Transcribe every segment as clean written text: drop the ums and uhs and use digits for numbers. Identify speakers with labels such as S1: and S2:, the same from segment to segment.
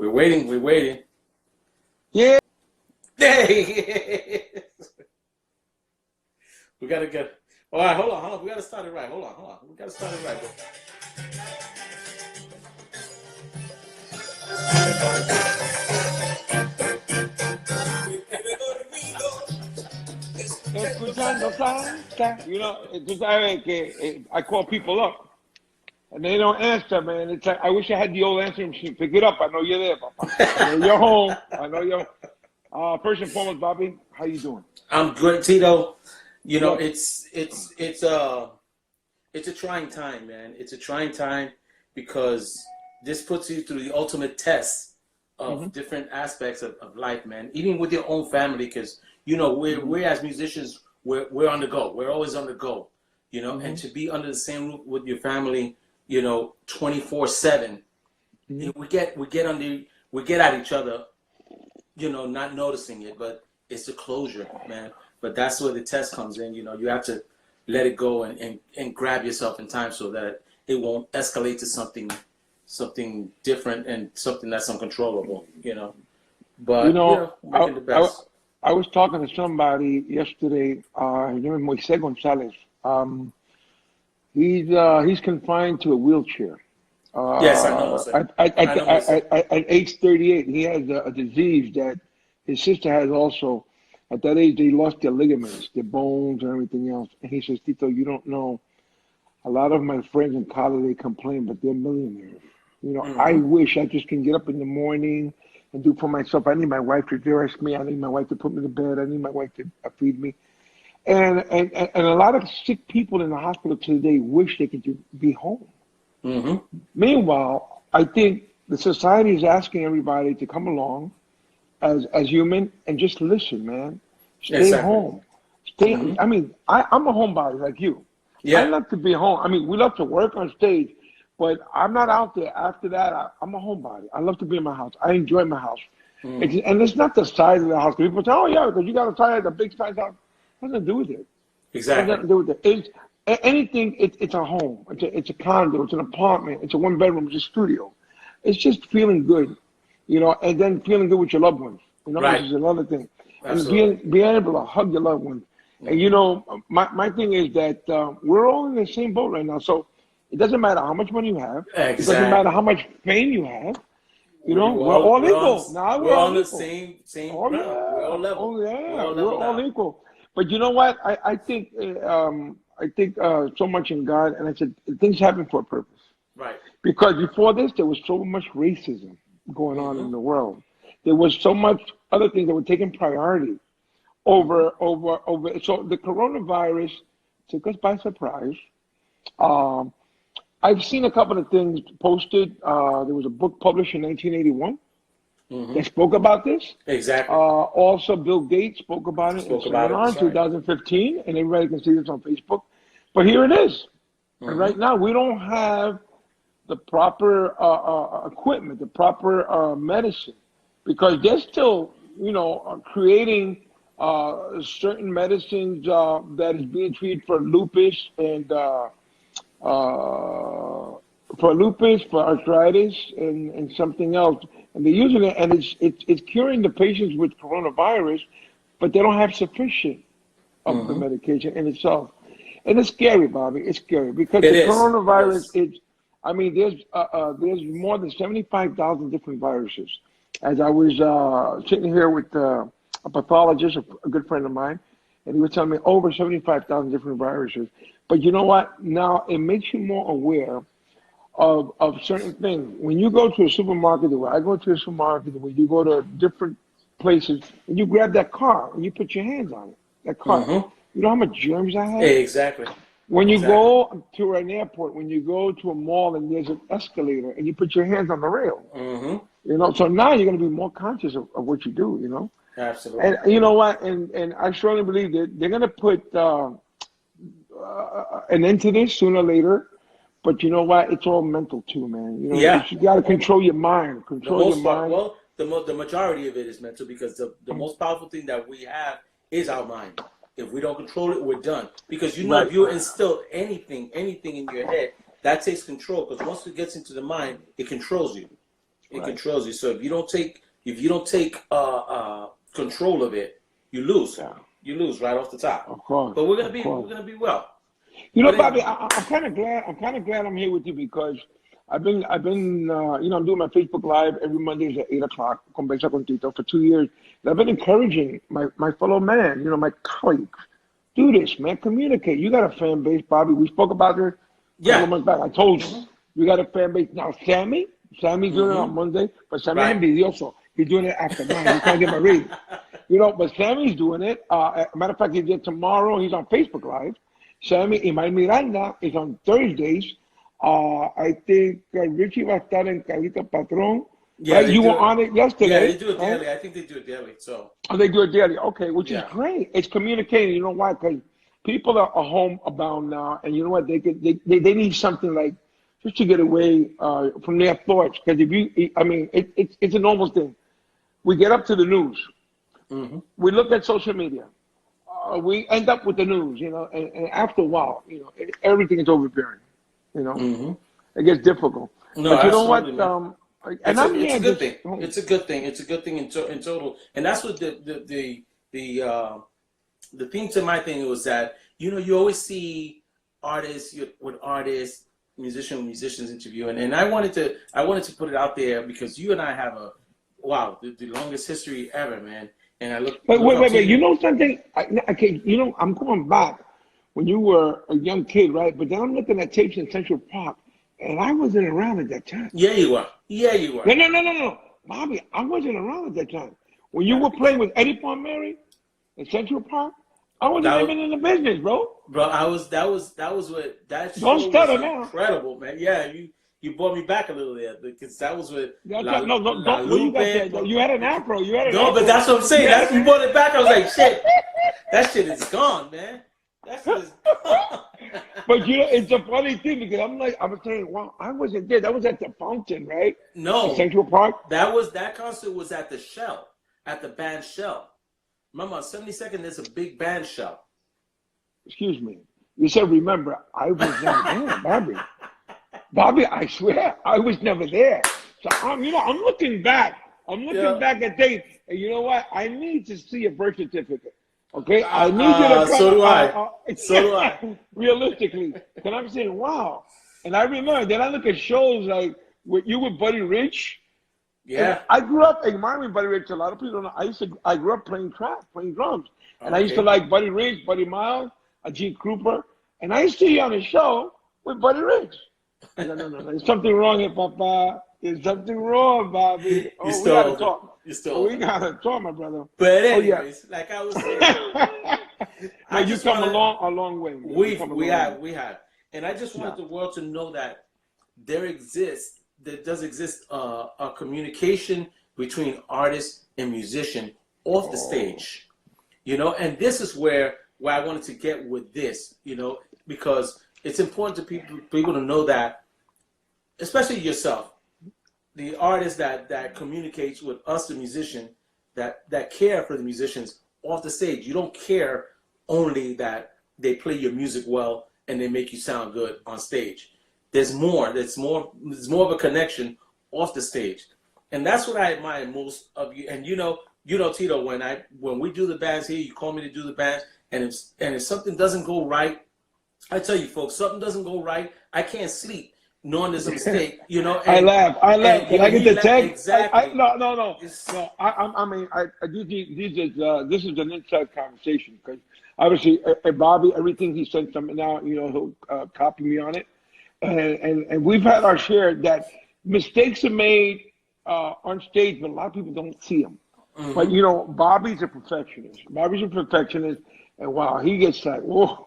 S1: We're waiting. We're waiting.
S2: Yeah.
S1: Hey. We gotta get. All right, hold on. We gotta start it right. Hold on. We gotta start it right.
S2: Escuchando salsa. You know, tú sabes que I call people up and they don't answer, man. It's like I wish I had the old answering machine. Pick it up. I know you're there, Papa. I know you're home. I know you're. First and foremost, Bobby, how you doing?
S1: I'm good, Tito. You know, it's a trying time, man. It's a trying time because this puts you through the ultimate test of different aspects of life, man. Even with your own family, because you know we're as musicians, we're on the go. We're always on the go, you know. And to be under the same roof with your family, you know, 24/7, we get at each other, you know, not noticing it, but it's the closure, man. But that's where the test comes in. You know, you have to let it go and grab yourself in time so that it won't escalate to something different and something that's uncontrollable, you know. But
S2: You know,
S1: making the best.
S2: I was talking to somebody yesterday. His name is Moisés Gonzalez. He's confined to a wheelchair.
S1: Yes, I know.
S2: At age 38, he has a disease that his sister has also. At that age, they lost their ligaments, their bones, and everything else. And he says, Tito, you don't know. A lot of my friends in college, they complain, but they're millionaires. You know, I wish I just can get up in the morning and do for myself. I need my wife to dress me. I need my wife to put me to bed. I need my wife to feed me. And a lot of sick people in the hospital today wish they could be home. Meanwhile, I think the society is asking everybody to come along as human and just listen, man. Stay home. I mean, I'm a homebody like you.
S1: Yeah.
S2: I love to be home. I mean, we love to work on stage, but I'm not out there. After that, I'm a homebody. I love to be in my house. I enjoy my house. And it's not the size of the house. People say, oh, yeah, because you got a size, a big size house. It has nothing to do with it.
S1: Exactly.
S2: It has nothing to do with it. Anything, it's a home. It's a condo. It's an apartment. It's a one bedroom. It's a studio. It's just feeling good, you know, and then feeling good with your loved ones, you know, which is another thing.
S1: Absolutely.
S2: And being able to hug your loved ones. And, you know, my thing is that we're all in the same boat right now. So it doesn't matter how much money you have. It doesn't matter how much fame you have. You know, we're all equal. Now we're all
S1: on the
S2: equal.
S1: same
S2: Oh,
S1: ground. We're all level.
S2: Oh, yeah.
S1: We're
S2: all equal. But you know what? I think so much in God, and I said things happen for a purpose.
S1: Right.
S2: Because before this, there was so much racism going on in the world. There was so much other things that were taking priority over. So the coronavirus took us by surprise. I've seen a couple of things posted. There was a book published in 1981 that spoke about this.
S1: Exactly.
S2: Also, Bill Gates spoke about it in 2015, and everybody can see this on Facebook. But here it is. And right now, we don't have the proper equipment, the proper medicine, because they're still, you know, creating certain medicines that is being treated for lupus and for arthritis and something else, and they're using it, and it's curing the patients with coronavirus, but they don't have sufficient of the medication in itself, and it's scary, Bobby. It's scary because the coronavirus. I mean, there's more than 75,000 different viruses. As I was sitting here with a pathologist, a good friend of mine, and he was telling me over 75,000 different viruses. But you know what? Now it makes you more aware of certain things. When you go to a supermarket, the way I go to a supermarket, the way you go to different places, and you grab that car and you put your hands on it, that car. You know how much germs I have?
S1: Exactly.
S2: When you go to an airport, when you go to a mall and there's an escalator and you put your hands on the rail, you know, so now you're going to be more conscious of what you do, you know?
S1: Absolutely.
S2: And you know what? And I strongly believe that they're going to put an end to this sooner or later. But you know what? It's all mental too, man. You know, you got to control your mind.
S1: Well, the majority of it is mental because the most powerful thing that we have is our mind. If we don't control it, we're done. Because you know, if you instill anything in your head, that takes control. Because once it gets into the mind, it controls you. it controls you. So if you don't take control of it, you lose.
S2: Yeah.
S1: You lose right off the top.
S2: Of course.
S1: But we're gonna be well.
S2: You know,
S1: But
S2: Bobby,
S1: anyway.
S2: I'm kind of glad. I'm kind of glad I'm here with you because I've been, I'm doing my Facebook Live every Mondays at 8 o'clock. Conversa con Tito for 2 years. And I've been encouraging my fellow man, my colleagues, do this, man. Communicate. You got a fan base, Bobby. We spoke about this a couple of months back. I told you, you got a fan base now. Sammy's doing it on Monday, but Sammy's envidioso. He's doing it after 9. He can't get my read. But Sammy's doing it. Matter of fact, he did tomorrow. He's on Facebook Live. Sammy Imael Miranda is on Thursdays. I think Richie va a estar en Carlito Patron.
S1: Yeah,
S2: you were on it yesterday.
S1: Yeah, they do it daily. I think they do it daily. So.
S2: Oh, they do it daily. Okay, which is great. It's communicating. You know why? Because people are homebound now, and you know what? They need something like just to get away from their thoughts. Because it's a normal thing. We get up to the news. Mm-hmm. We look at social media. We end up with the news, and after a while, everything is overbearing. It gets difficult.
S1: No,
S2: but you know what?
S1: It's a good thing. It's a good thing. It's a good thing in total. And that's what the theme to my thing was that you always see artists with artists, musicians interviewing, and I wanted to put it out there because you and I have the longest history ever, man. And I look.
S2: Wait. You know something? I'm going back when you were a young kid, right? But then I'm looking at tapes in Central Park, and I wasn't around at that time.
S1: Yeah, you were.
S2: No. Bobby, I wasn't around at that time. When you were playing with Eddie Palmieri in Central Park, I wasn't even in the business, bro.
S1: Bro, that was what that show
S2: Don't stutter
S1: was
S2: now.
S1: Incredible, man. Yeah, you brought me back a little bit because that was what.
S2: Don't. You got that. You had an afro.
S1: But that's what I'm saying. You brought it back. I was like, shit. That shit is gone, man. That shit is gone.
S2: But it's a funny thing because I'm saying, wow, I wasn't there. That was at the Fountain, right?
S1: No,
S2: in Central Park.
S1: That concert was at the Shell, at the band Shell. Remember, on 72nd, there's a big band Shell.
S2: Excuse me. You said, remember, I was never there, Bobby. Bobby, I swear, I was never there. So I'm looking back. I'm looking back at things, and you know what? I need to see a birth certificate. Okay, I need you to come.
S1: So do I. So do I.
S2: Realistically, and I'm saying, wow. And I remember. Then I look at shows like with Buddy Rich.
S1: Yeah.
S2: I grew up admiring Buddy Rich. A lot of people don't know. I grew up playing drums, and I used to like Buddy Rich, Buddy Miles, Gene Krupa, and I used to see on a show with Buddy Rich. No. There's something wrong here, Papa. There's something wrong, Bobby. We gotta talk. We gotta talk, my brother.
S1: But anyways, like I was saying,
S2: you come a long way.
S1: We have. And I just wanted the world to know that there does exist a communication between artist and musician off the stage. And this is where I wanted to get with this, because it's important to people to know that, especially yourself, the artist that communicates with us, the musician, that care for the musicians off the stage. You don't care only that they play your music well and they make you sound good on stage. There's more. There's more of a connection off the stage, and that's what I admire most of you. And Tito, when we do the bands here, you call me to do the bands, and if something doesn't go right, I tell you folks, something doesn't go right, I can't sleep knowing there's a mistake.
S2: I laugh. Can I get the text?
S1: Exactly.
S2: No. This is an inside conversation because obviously, Bobby, everything he sends to me now, he'll copy me on it, and we've had our share that mistakes are made on stage, but a lot of people don't see them. Mm-hmm. But Bobby's a perfectionist. And wow, he gets like, whoa.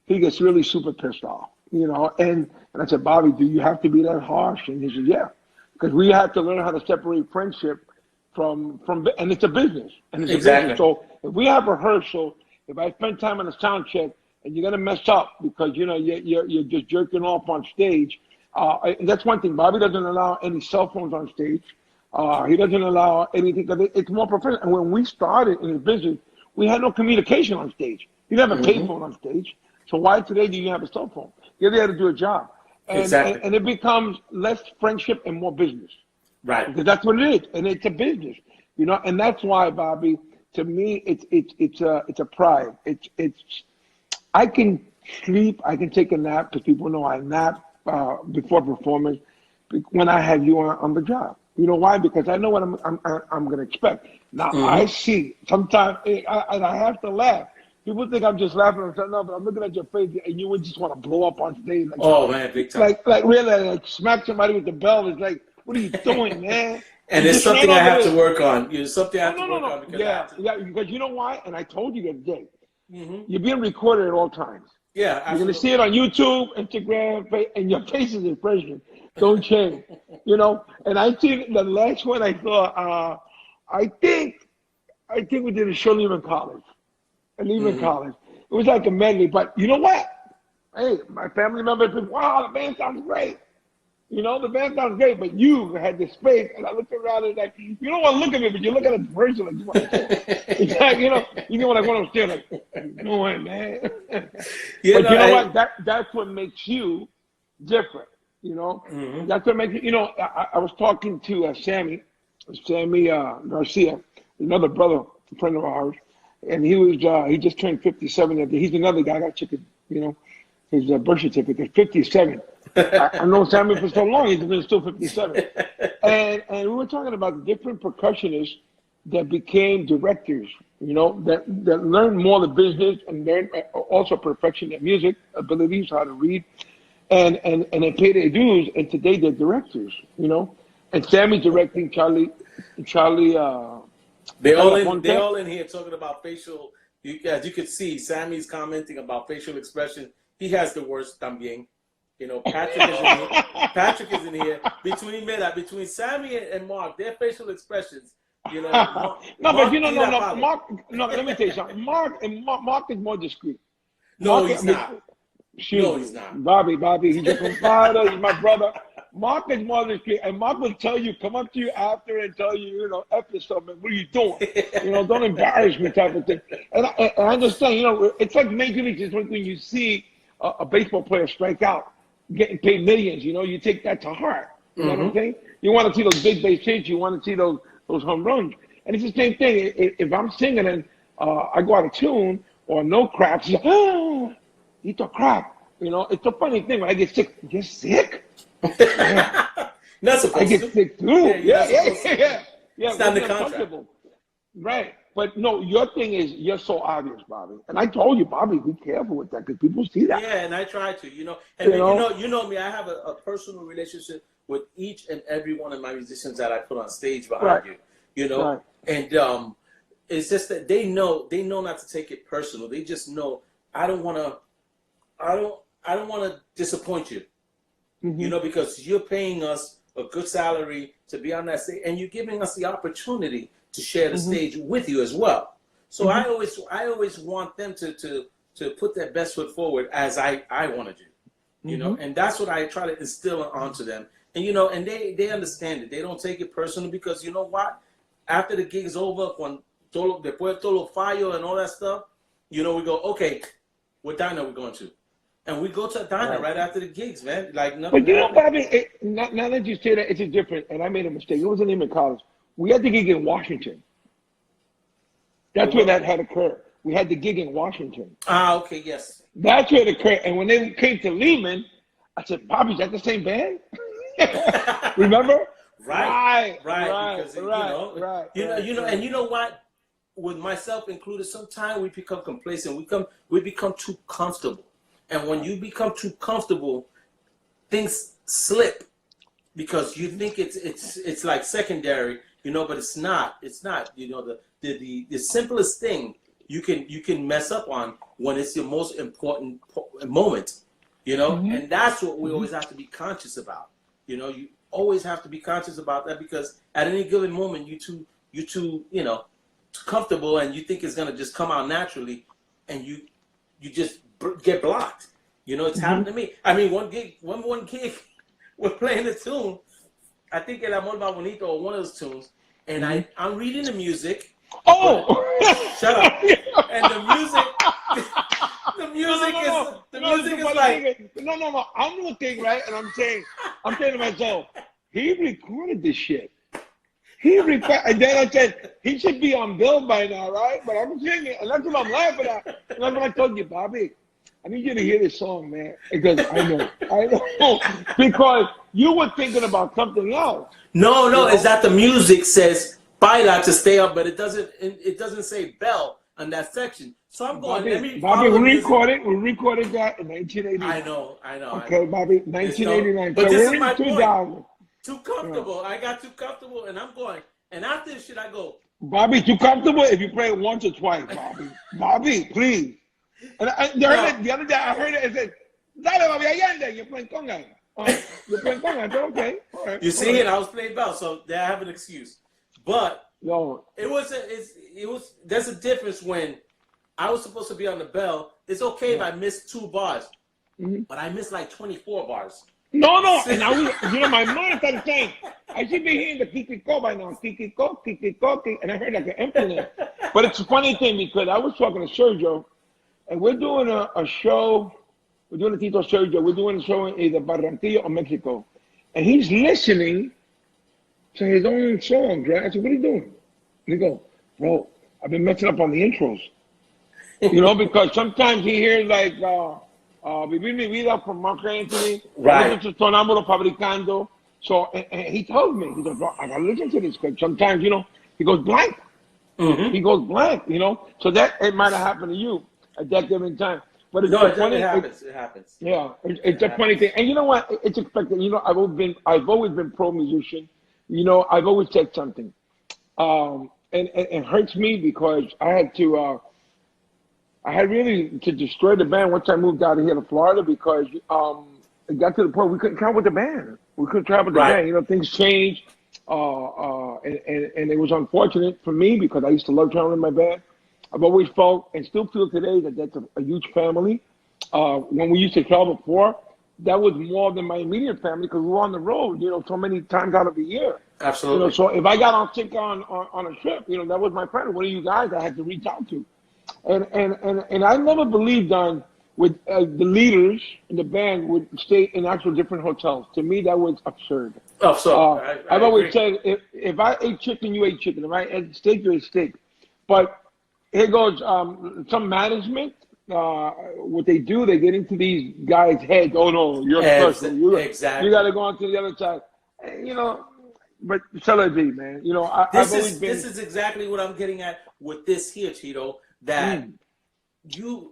S2: He gets really super pissed off, and I said, Bobby, do you have to be that harsh? And he said, yeah, because we have to learn how to separate friendship from and it's a business. And it's
S1: exactly.
S2: A business. So if we have rehearsal, if I spend time on a sound check and you're going to mess up because, you're just jerking off on stage, that's one thing. Bobby doesn't allow any cell phones on stage. He doesn't allow anything because it's more professional. And when we started in the business, we had no communication on stage. You didn't have a payphone on stage. So why today do you have a cell phone? You're there to do a job. And,
S1: exactly.
S2: and it becomes less friendship and more business.
S1: Right.
S2: Because that's what it is, and it's a business, you know. And that's why, Bobby, to me, it's a pride. It's I can sleep, I can take a nap because people know I nap before performance when I have you on the job. You know why? Because I know what I'm going to expect. Now I see sometimes, and I have to laugh. People think I'm just laughing. I'm saying, no, but I'm looking at your face, and you would just want to blow up on stage. Like,
S1: oh man, big time.
S2: like really, like smack somebody with the bell. It's like, what are you doing, man?
S1: And
S2: You
S1: it's
S2: just ran
S1: something I
S2: over
S1: have to
S2: this.
S1: work on. It's something I
S2: Oh
S1: have to
S2: no, no,
S1: work
S2: no.
S1: on because I
S2: Yeah,
S1: have to.
S2: yeah. Because you know why? And I told you the other day. You're being recorded at all times.
S1: Yeah,
S2: You're going to see
S1: absolutely.
S2: it on YouTube, Instagram, and your face's expression don't change. You know, and I think the last one I saw, I think we did a show leaving college. Leaving college. It was like a medley, but you know what? Hey, my family members said, wow, the band sounds great. You know, the band sounds great, but you had the space, and I looked around and like, you don't want to look at me, but you look at the person like you want to talk. It's like, you know when I go upstairs, like, what you doing, man?
S1: You
S2: But
S1: know,
S2: you know what? That's what makes you different. You know, that's what makes you. You know, I was talking to Sammy Garcia, another brother, friend of ours, and he just turned 57. He's another guy. I got to check his birth certificate. 57. I know Sammy for so long. He's still 57. And we were talking about the different percussionists that became directors. You know, that learned more the business and learned also perfection in music abilities, how to read, and they pay their dues. And today they're directors. You know, and Sammy's directing Charlie.
S1: they all in here talking about facial. As you can see, Sammy's commenting about facial expression. He has the worst también. You know, Patrick is in here. Patrick is in here. Between Sammy and Mark, their facial expressions. You know,
S2: But you know, no, Mark. No, let me tell you something. Mark is more discreet.
S1: No, he's not. No, he's not.
S2: Bobby, he's your compadre. He's my brother. Mark is more discreet, and Mark will tell you, come up to you after and tell you, F yourself, man, what are you doing? Don't embarrass me, type of thing. And I understand, it's like Major League. It's like when you see a baseball player strike out, getting paid millions, you take that to heart. You know what I'm saying? You want to see those big base hits, you want to see those home runs. And it's the same thing. If I'm singing and I go out of tune or no crap, it's like, Tito crap. It's a funny thing when I get sick. You're sick? Yeah.
S1: Not supposed
S2: I get sick too. Yeah.
S1: It's not in the contract.
S2: Right. But no, your thing is you're so obvious, Bobby. And I told you, Bobby, be careful with that because people see that.
S1: Yeah, and I try to, And you know me, I have a personal relationship with each and every one of my musicians that I put on stage behind you.
S2: Right.
S1: And it's just that they know not to take it personal. They just know I don't want to disappoint you. Because you're paying us a good salary to be on that stage, and you're giving us the opportunity to share the stage with you as well. So I always want them to put their best foot forward as I want to do. And that's what I try to instill onto them. And and they understand it. They don't take it personal because you know what? After the gig is over, después todo lo fallo and all that stuff, we go, okay, what diner are we going to? And we go to a diner right after the gigs, man. Like nothing.
S2: But Bobby, now that you say that, it's different. And I made a mistake. It wasn't even college. We had the gig in Washington. That's where that had occurred. We had the gig in Washington.
S1: Ah, okay, yes.
S2: That's where it occurred. And when they came to Lehman, I said, Bobby, is that the same band? Remember?
S1: Right.
S2: Because,
S1: and you know what? With myself included, sometimes we become complacent. We become too comfortable. And when you become too comfortable, things slip because you think it's like secondary, but it's not. It's not. The simplest thing you can mess up on when it's your most important moment, and that's what we always have to be conscious about. You always have to be conscious about that because at any given moment you're too too comfortable and you think it's gonna just come out naturally, and you just get blocked. It's happened to me. I mean, one gig, we're playing the tune. I think El Amor Va Bonito or one of those tunes, and I'm reading the music.
S2: Oh,
S1: shut up! And the music is like
S2: no. I'm looking right, and I'm saying to myself, he recorded this shit. And then I said, he should be on bill by now, right? But I'm singing, and that's what I'm laughing at. And that's what I told you, Bobby. I need you to hear this song, man. Because I know. Because you were thinking about something else.
S1: No, it's that the music says baila to stay up, but it doesn't say bell on that section. So I'm going,
S2: Bobby, we recorded that in 1989.
S1: I know.
S2: Okay, Bobby, 1989.
S1: But
S2: so
S1: this
S2: we're
S1: is my
S2: in 2000.
S1: point. Too comfortable. Yeah. I got too comfortable, and I'm going. And after this shit, I go.
S2: Bobby, too comfortable if you play it once or twice, Bobby. Bobby, please. And the other day, I heard it and said, "Dale, Bobby, Allende, you're playing conga." You're playing conga. I said, okay. All right.
S1: You see, and I was playing bell, so I have an excuse. But
S2: no,
S1: there's a difference when I was supposed to be on the bell. It's okay if I miss 2 bars, but I missed like 24 bars.
S2: No, and I was, my mind started saying, I should be hearing the kikiko by now, kikiko, and I heard like an implement. But it's a funny thing because I was talking to Sergio, and we're doing a show, we're doing a Tito Sergio, we're doing a show in either Barranquilla or Mexico, and he's listening to his own songs, right? I said, what are you doing? And he goes, bro, I've been messing up on the intros. Because sometimes he hears like, Vivir mi vida from Mark Anthony.
S1: Right.
S2: Sonámbulo fabricando. So and he told me, he goes, bro, I gotta listen to this because sometimes, he goes blank. Mm-hmm. He goes blank, So that it might have happened to you at that given time. But it's funny.
S1: It happens.
S2: Yeah, it's a funny thing. And you know what? It's expected. I've always been pro musician. I've always said something. And it hurts me because I had really to destroy the band once I moved out of here to Florida because it got to the point we couldn't travel with the band. We couldn't travel with the band. Things changed. And it was unfortunate for me because I used to love traveling with my band. I've always felt and still feel today that that's a huge family. When we used to travel before, that was more than my immediate family because we were on the road, so many times out of the year.
S1: Absolutely.
S2: So if I got on sick on a trip, that was my friend. One of you guys I had to reach out to. And I never believed with the leaders in the band would stay in actual different hotels. To me, that was absurd.
S1: Oh, so
S2: I've always said if I ate chicken, you ate chicken. If I ate steak, you ate steak. But here goes some management. What they do, they get into these guys' heads. Oh no, you're special.
S1: Exactly.
S2: You got to go on to the other side. But celebrity, man.
S1: This is exactly what I'm getting at with this here, Tito. That you're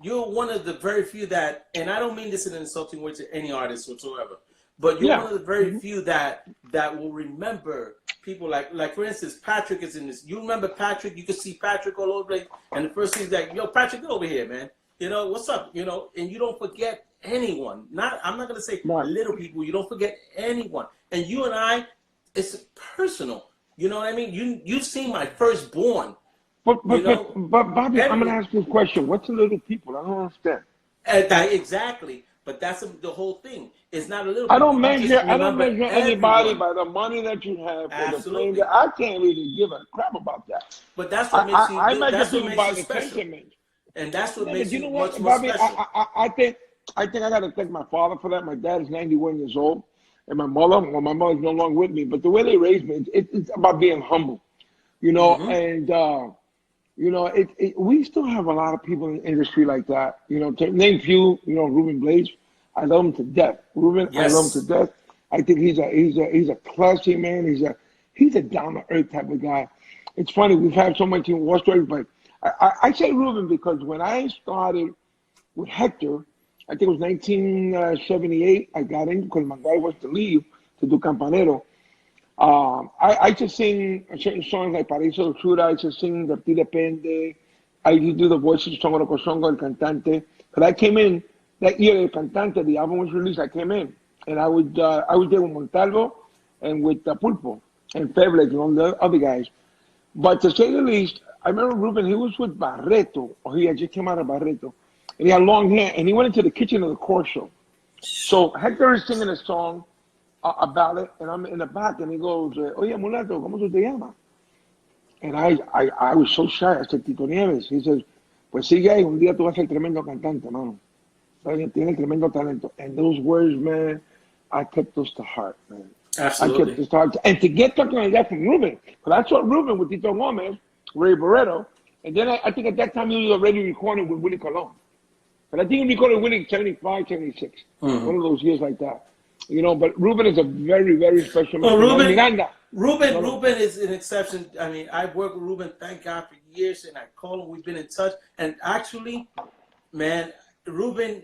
S1: one of the very few that, and I don't mean this in an insulting way to any artist whatsoever, but you're one of the very few that will remember people like for instance, Patrick is in this. You remember Patrick? You can see Patrick all over the place, and the first thing's like, yo, Patrick, get over here, man. What's up? And you don't forget anyone. I'm not gonna say little people. You don't forget anyone. And you and I, it's personal. You know what I mean? You've seen my firstborn.
S2: But Bobby, I'm going to ask you a question. What's the little people? I don't understand.
S1: Exactly. But that's the whole thing. It's not a little.
S2: I don't measure anybody by the money that you have.
S1: Absolutely.
S2: I can't really give a crap about that.
S1: But that's what makes you.
S2: I measure
S1: that's what
S2: people
S1: makes
S2: by
S1: you
S2: the
S1: special.
S2: sentiment.
S1: And that's what makes you
S2: what,
S1: much more
S2: Bobby,
S1: special.
S2: I think I got to thank my father for that. My dad is 91 years old, and my mother's no longer with me. But the way they raised me, it's about being humble, and. We still have a lot of people in the industry like that. To name few, Ruben Blades, I love him to death. Ruben, yes. I love him to death. I think he's a classy man. He's a down to earth type of guy. It's funny we've had so much in war stories, but I say Ruben because when I started with Hector, I think it was 1978. I got in because my guy was to leave to do Campanero. I just sing certain songs like Paraíso Oscura. I just sing De Ti Depende. I used to do the voices of Songo Songo, El Cantante. But I came in that year, El Cantante, the album was released, I came in. And I was there with Montalvo and with Pulpo and Febles and all the other guys. But to say the least, I remember Ruben, he was with Barreto, or he had just came out of Barreto. And he had long hair, and he went into the kitchen of the Corso. So Hector is singing a song, a ballad, and I'm in the back, and he goes, Oye, mulato, ¿cómo tú te llamas? And I was so shy. I said, Tito Nieves. He says, pues sigue ahí, un día tú vas a ser tremendo cantante, mano. Tiene tremendo talento. And those words, man, I kept those to heart, man. I kept
S1: Absolutely.
S2: this hard, and to get something like that from Ruben, because I saw Ruben with Tito Gomez, Ray Barreto, and then I think at that time he was already recording with Willie Colon. But I think he recorded Willie in 75, 76, one of those years like that. You know, but Ruben is a very, very special man.
S1: Well,
S2: And Miranda.
S1: Ruben is an exception. I mean, I've worked with Ruben, thank God, for years, and I call him. We've been in touch, and actually, man, Ruben,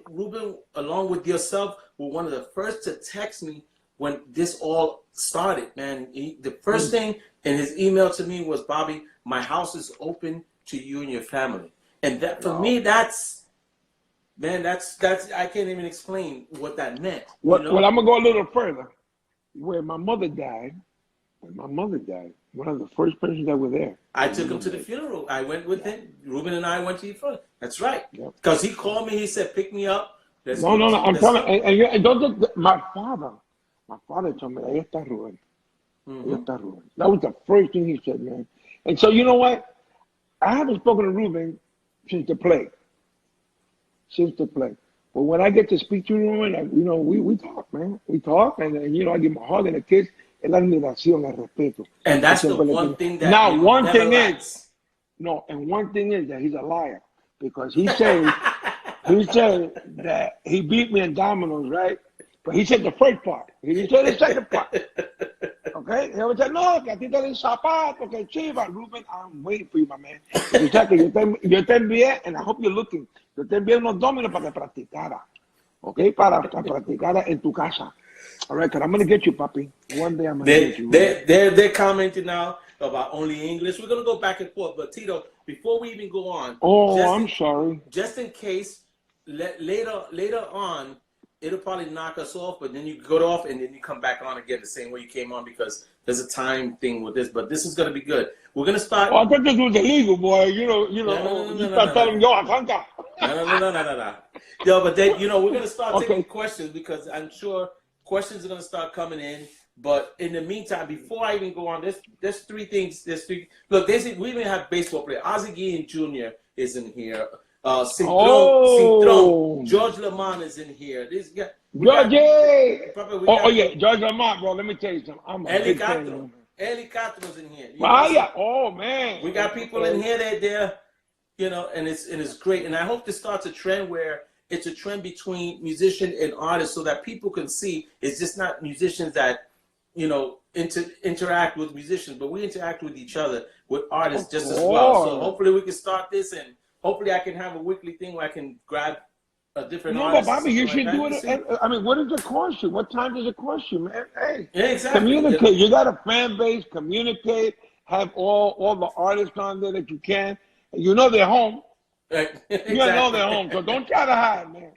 S1: along with yourself, were one of the first to text me when this all started. Man, the first thing in his email to me was, "Bobby, my house is open to you and your family," and that for me, that's. Man, that's I can't even explain what that meant.
S2: Well, I'm gonna go a little further. When my mother died, one of the first persons that were there.
S1: I took him to the funeral. I went with him. Ruben and I went to the funeral. That's right.
S2: Yep.
S1: Because he called me. He said, "Pick me up."
S2: No. I'm telling you, and don't my father told me, "Ahí está Ruben. Ahí está Ruben." That was the first thing he said, man. And so you know what? I haven't spoken to Ruben since the plague. But when I get to speak to him, you know, we talk, man. We talk, and you know, I give him a hug and a kiss. Es la admiración, el respeto.
S1: And that's the one thing that
S2: now, one
S1: never
S2: thing
S1: lacks.
S2: is, no, and one thing is that he's a liar because he said that he beat me in dominoes, right? But he said the first part. He didn't say the second part. Okay? He always said, no, que a ti te den zapato, que chiva. Ruben, I'm waiting for you, my man. Yo te envié, and I hope you're looking. Yo te envié unos dominos para que practicara. Okay? Para practicara en tu casa. All right, because I'm going to get you, papi. One day I'm going to get you.
S1: They're commenting now about only English. We're going to go back and forth. But, Tito, before we even go on.
S2: I'm sorry.
S1: Just in case, later on, it'll probably knock us off, but then you go off and then you come back on again the same way you came on because there's a time thing with this. But this is going to be good. We're going to start.
S2: Oh, I thought this was illegal, boy. You start telling me, yo, Akanka.
S1: No. Yo, but then, we're going to start taking questions because I'm sure questions are going to start coming in. But in the meantime, before I even go on, there's three things. Look, we even have baseball players. Ozzie Guillen Jr. is in here. Cintron, George Lamont is in here. This guy,
S2: George! George Lamont, bro. Let me tell you something. I'm a big fan.
S1: Eli Catro's in here.
S2: Oh man.
S1: We got people in here that and it's great. And I hope this starts a trend where it's a trend between musician and artist, so that people can see it's just not musicians that interact with musicians, but we interact with each other, with artists just as well. So hopefully we can start this, and hopefully I can have a weekly thing where I can grab a different artist.
S2: No, Bobby, you should do it. I mean, what does it cost you? What time does it cost you, man? Hey,
S1: yeah, exactly.
S2: Communicate. You got a fan base. Communicate. Have all the artists on there that you can. You know they're home.
S1: Exactly.
S2: You know they're home, so don't try to hide, man.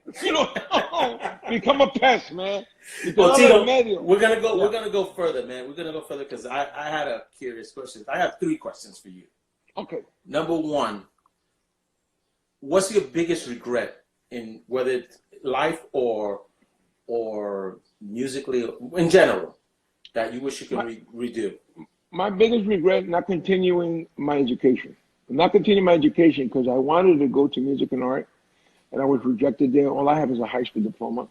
S2: Become a pest, man.
S1: Well, Tito, we're gonna go. We're gonna go further, man. We're gonna go further because I had a curious question. I have 3 questions for you.
S2: Okay.
S1: Number 1, what's your biggest regret in whether it's life or musically in general that you wish you could redo?
S2: My biggest regret not continuing my education. Not continuing my education because I wanted to go to music and art, and I was rejected there. All I have is a high school diploma,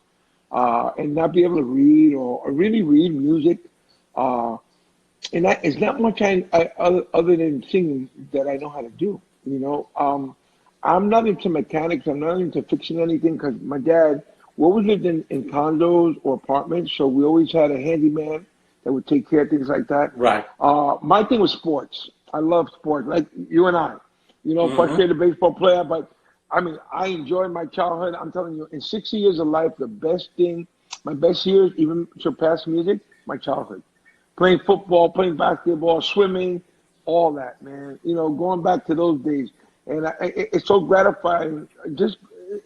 S2: and not be able to read or really read music. And it's not much other than singing that I know how to do. I'm not into mechanics. I'm not into fixing anything because my dad, we always lived in condos or apartments, so we always had a handyman that would take care of things like that.
S1: Right.
S2: My thing was sports. I love sports, like you and I. Frustrated baseball player, but I mean, I enjoyed my childhood. I'm telling you, in 60 years of life, my best years even surpassed music, my childhood. Playing football, playing basketball, swimming, all that, man. Going back to those days. And it's so gratifying.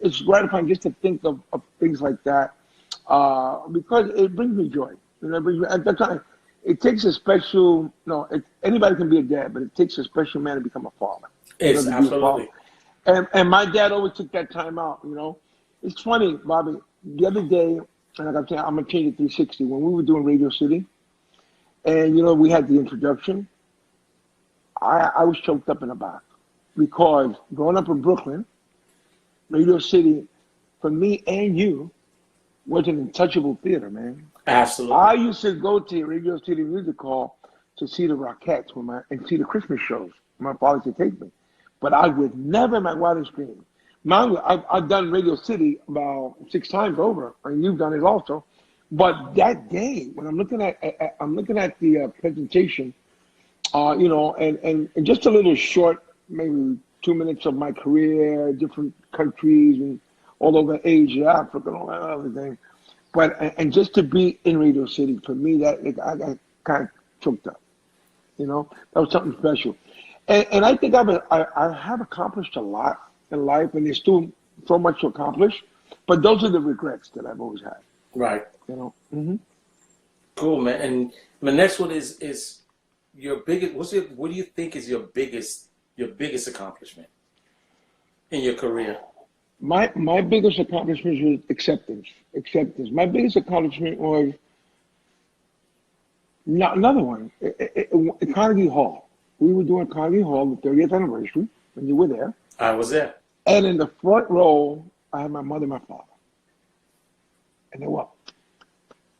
S2: It's gratifying just to think of things like that because it brings me joy. It brings me, at that time, it takes a special. Anybody can be a dad, but it takes a special man to become a father.
S1: It's absolutely.
S2: And my dad always took that time out. It's funny, Bobby. The other day, and like I'm saying, I'm gonna change it 360. When we were doing Radio City, and we had the introduction, I was choked up in the back. Because growing up in Brooklyn, Radio City, for me and you, was an untouchable theater, man.
S1: Absolutely.
S2: I used to go to Radio City Music Hall to see the Rockettes and see the Christmas shows. My father used to take me, but I would never in my wildest dreams. I've done Radio City about 6 times over, and you've done it also. But that day, when I'm looking at the presentation, and just a little short, maybe 2 minutes of my career, different countries, and all over Asia, Africa, and all that other thing. But and just to be in Radio City, for me, that I got kind of choked up. That was something special. And I think I have accomplished a lot in life, and there's still so much to accomplish. But those are the regrets that I've always had.
S1: Right.
S2: Mm-hmm.
S1: Cool, man. And my next one is your biggest. What do you think is your biggest accomplishment in your career?
S2: My biggest accomplishment was acceptance. Acceptance. My biggest accomplishment was another one. Carnegie Hall. We were doing Carnegie Hall, the 30th anniversary, when you were there.
S1: I was there.
S2: And in the front row, I had my mother and my father. And they were up.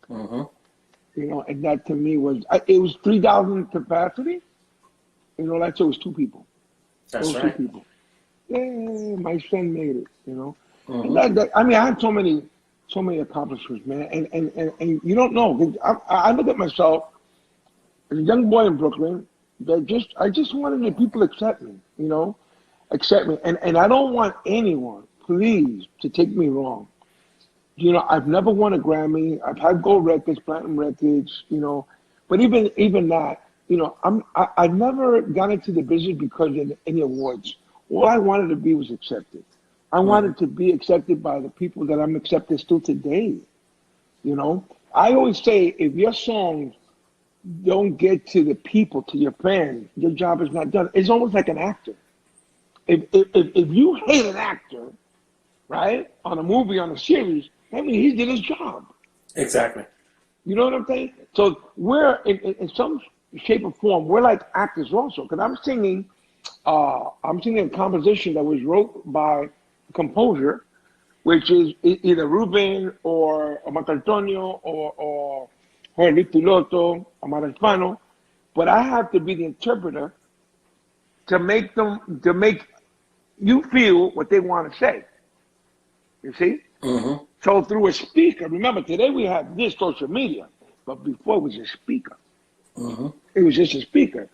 S2: And that to me was, it was 3,000 capacity. That's so it was 2 people.
S1: That's right.
S2: 2 people. Yeah, my son made it, And I had so many accomplishments, man. And you don't know. I look at myself as a young boy in Brooklyn that I just wanted the people to accept me, accept me. And I don't want anyone, please, to take me wrong. I've never won a Grammy. I've had gold records, platinum records, but even that, I've never got into the business because of any awards. All I wanted to be was accepted. I wanted to be accepted by the people that I'm accepted still today. I always say, if your songs don't get to the people, to your fans, your job is not done. It's almost like an actor. If you hate an actor, right, on a movie, on a series, that means he did his job.
S1: Exactly.
S2: You know what I'm saying? So we're, in some shape or form, we're like actors also. Because I'm singing a composition that was wrote by a composer, which is either Ruben or Marco Antonio or Luis Piloto, Amar Hispano. But I have to be the interpreter to make you feel what they want to say. You see?
S1: Mm-hmm.
S2: So through a speaker, remember today we have this social media, but before it was a speaker.
S1: Mm-hmm.
S2: It was just a speaker.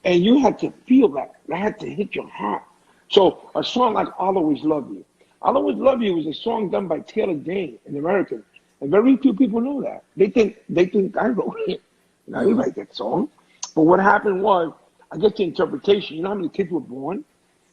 S2: And you had to feel that. That had to hit your heart. So a song like I'll Always Love You. I'll Always Love You was a song done by Taylor Dane, an American. And very few people know that. They think I wrote it. And I didn't write that song. But what happened was, I get the interpretation. You know how many kids were born?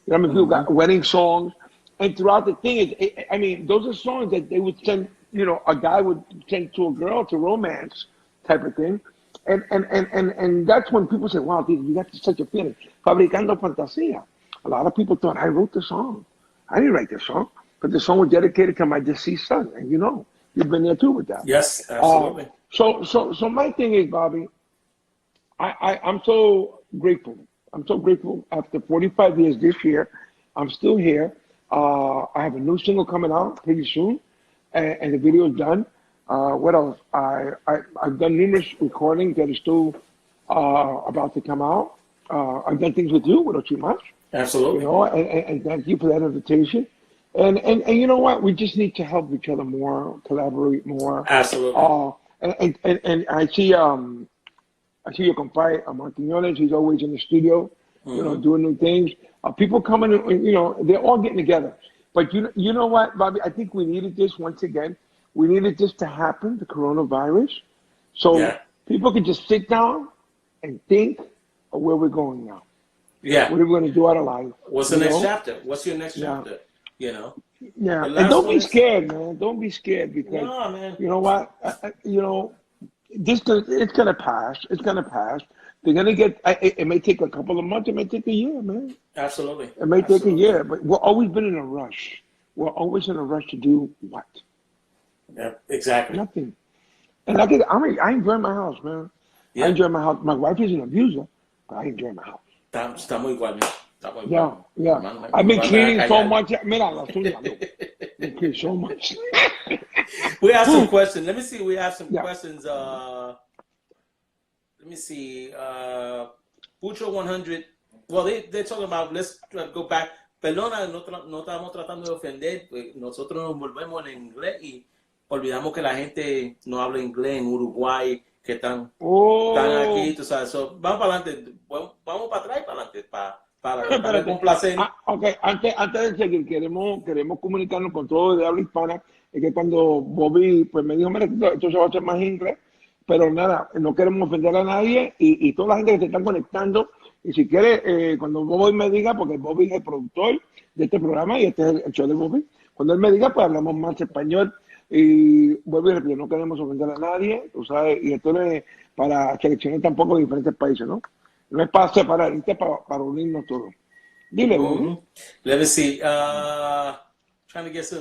S2: You know how many people got wedding songs? And throughout the thing is, those are songs that they would send, a guy would send to a girl to romance type of thing. And that's when people say, wow, dude, you got such a feeling. Fabricando Fantasia. A lot of people thought I wrote the song. I didn't write the song, but the song was dedicated to my deceased son. And you've been there too with that.
S1: Yes, absolutely.
S2: So my thing is, Bobby, I'm so grateful. I'm so grateful. After 45 years this year, I'm still here. I have a new single coming out pretty soon, and the video is done. What else? I've done numerous recordings that are still about to come out. I've done things with you, without too much.
S1: Absolutely.
S2: And thank you for that invitation. And you know what? We just need to help each other more, collaborate more.
S1: Absolutely.
S2: And I see your compadre, Conexiones. He's always in the studio, doing new things. People coming, they're all getting together. But you know what, Bobby? I think we needed this once again. We needed this to happen, the coronavirus, so people could just sit down and think of where we're going now.
S1: Yeah.
S2: What are we going to do out of life?
S1: What's the next chapter? What's your next chapter?
S2: Yeah. And don't be scared, man. Don't be scared because
S1: man.
S2: You know what? It's gonna pass. It's gonna pass. They're gonna get. It may take a couple of months. It may take a year, man.
S1: Absolutely.
S2: It may take a year, but we're always been in a rush. We're always in a rush to do what?
S1: Yeah, exactly.
S2: Nothing. And I enjoy my house, man. Yeah. I enjoy my house. My wife is an abuser, but I enjoy my house.
S1: Está muy igual, man.
S2: Yeah. I've been cleaning so much. Mira, la tuya, no. Been cleaning so much.
S1: We have some questions. Let me see. We have some
S2: Yeah.
S1: questions. Let me see. Pucho 100. Well, they're talking about, let's go back. Perdona, no estamos tratando de ofender. Nosotros nos volvemos en inglés y olvidamos que la gente no habla inglés en Uruguay, que están aquí, tú sabes. So, vamos para adelante. Vamos para atrás y para adelante. Para complacer.
S2: Ok, antes de seguir, queremos comunicarnos con todos de habla hispana. Es que cuando Bobby pues, me dijo, mira, esto se va a hacer más inglés, pero nada, no queremos ofender a nadie y toda la gente que se está conectando. Y si quiere, cuando Bobby me diga, porque Bobby es el productor de este programa y este es el show de Bobby, cuando él me diga, pues hablamos más español. Y vuelvo y repito, no queremos ofender a nadie, tú sabes, y esto no es para seleccionar tampoco de diferentes países, ¿no? No es para separar, es para unirnos todos. Dile, Bobby.
S1: Let me see. Trying to guess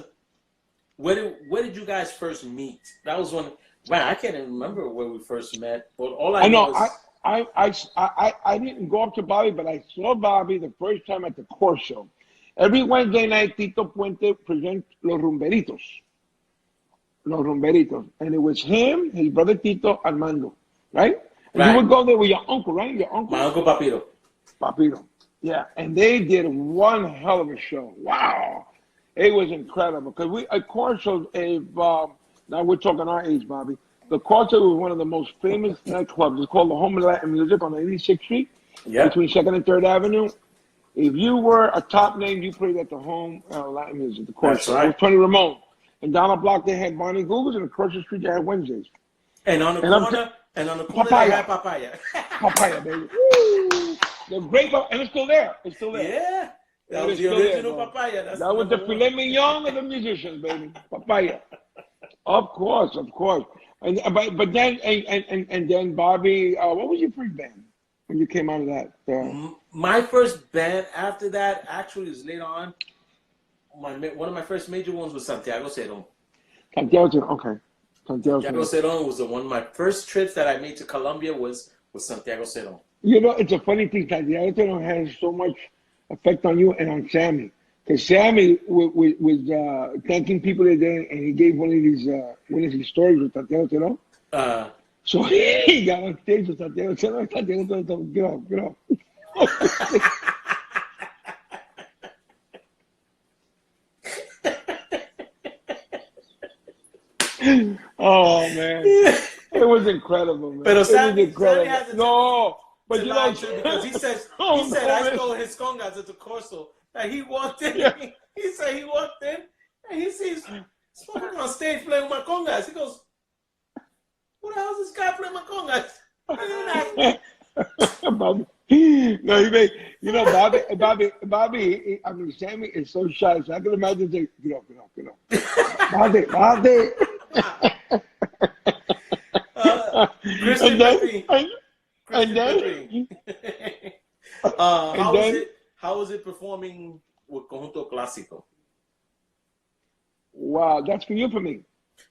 S1: where did you guys first meet? That was one. Man, I can't even remember where we first met. But all I know is
S2: I didn't go up to Bobby, but I saw Bobby the first time at the Corso. Every Wednesday night, Tito Puente presents Los Rumberitos. Los Rumberitos. And it was him, his brother Tito, Armando, right? And you would go there with your uncle, right? Your uncle?
S1: My uncle Papito.
S2: Papito. Yeah. And they did one hell of a show. Wow. It was incredible. Because Corso, now we're talking our age, Bobby. The Corso was one of the most famous nightclubs. It's called the Home of Latin Music on 86th Street, between 2nd and 3rd Avenue. If you were a top name, you played at the Home Latin Music, the Corso.
S1: That's right.
S2: It was Tony Ramon. And down the block, they had Bonnie Googles, and across the street, they had Wednesdays.
S1: And on the corner,
S2: Papaya.
S1: they had Papaya.
S2: Papaya, baby. Woo! The great, and it's still there. It's still there.
S1: Yeah. That was the original Papaya.
S2: That was the filet mignon of the musicians, baby. Papaya. Of course. And but then and then Bobby, what was your first band when you came out of that?
S1: My first band after that actually is later on. One of my first major ones was Santiago Cerón.
S2: Okay.
S1: Santiago Cerón was one of my first trips that I made to Colombia was Santiago Cerón.
S2: You know, it's a funny thing. Santiago Cerón has so much effect on you and on Sammy. Because Sammy was thanking people today, and he gave one of his stories with Santiago Cerón. So he got on stage with Santiago Cerón. Santiago Cerón, get off. Oh man, it was incredible, man.
S1: But Sammy
S2: has but you know,
S1: because he said I stole his congas at the Corso. And he walked in. Yeah. He said he walked in, and he sees someone on stage playing with my congas. He goes, "Who the hell is this guy playing my congas?"
S2: Bobby. No, Bobby. I mean, Sammy is so shy. So I can imagine saying, "Get off." Bobby.
S1: Christian Pepe. How was it performing with Conjunto Clásico?
S2: Wow, that's for you or for me?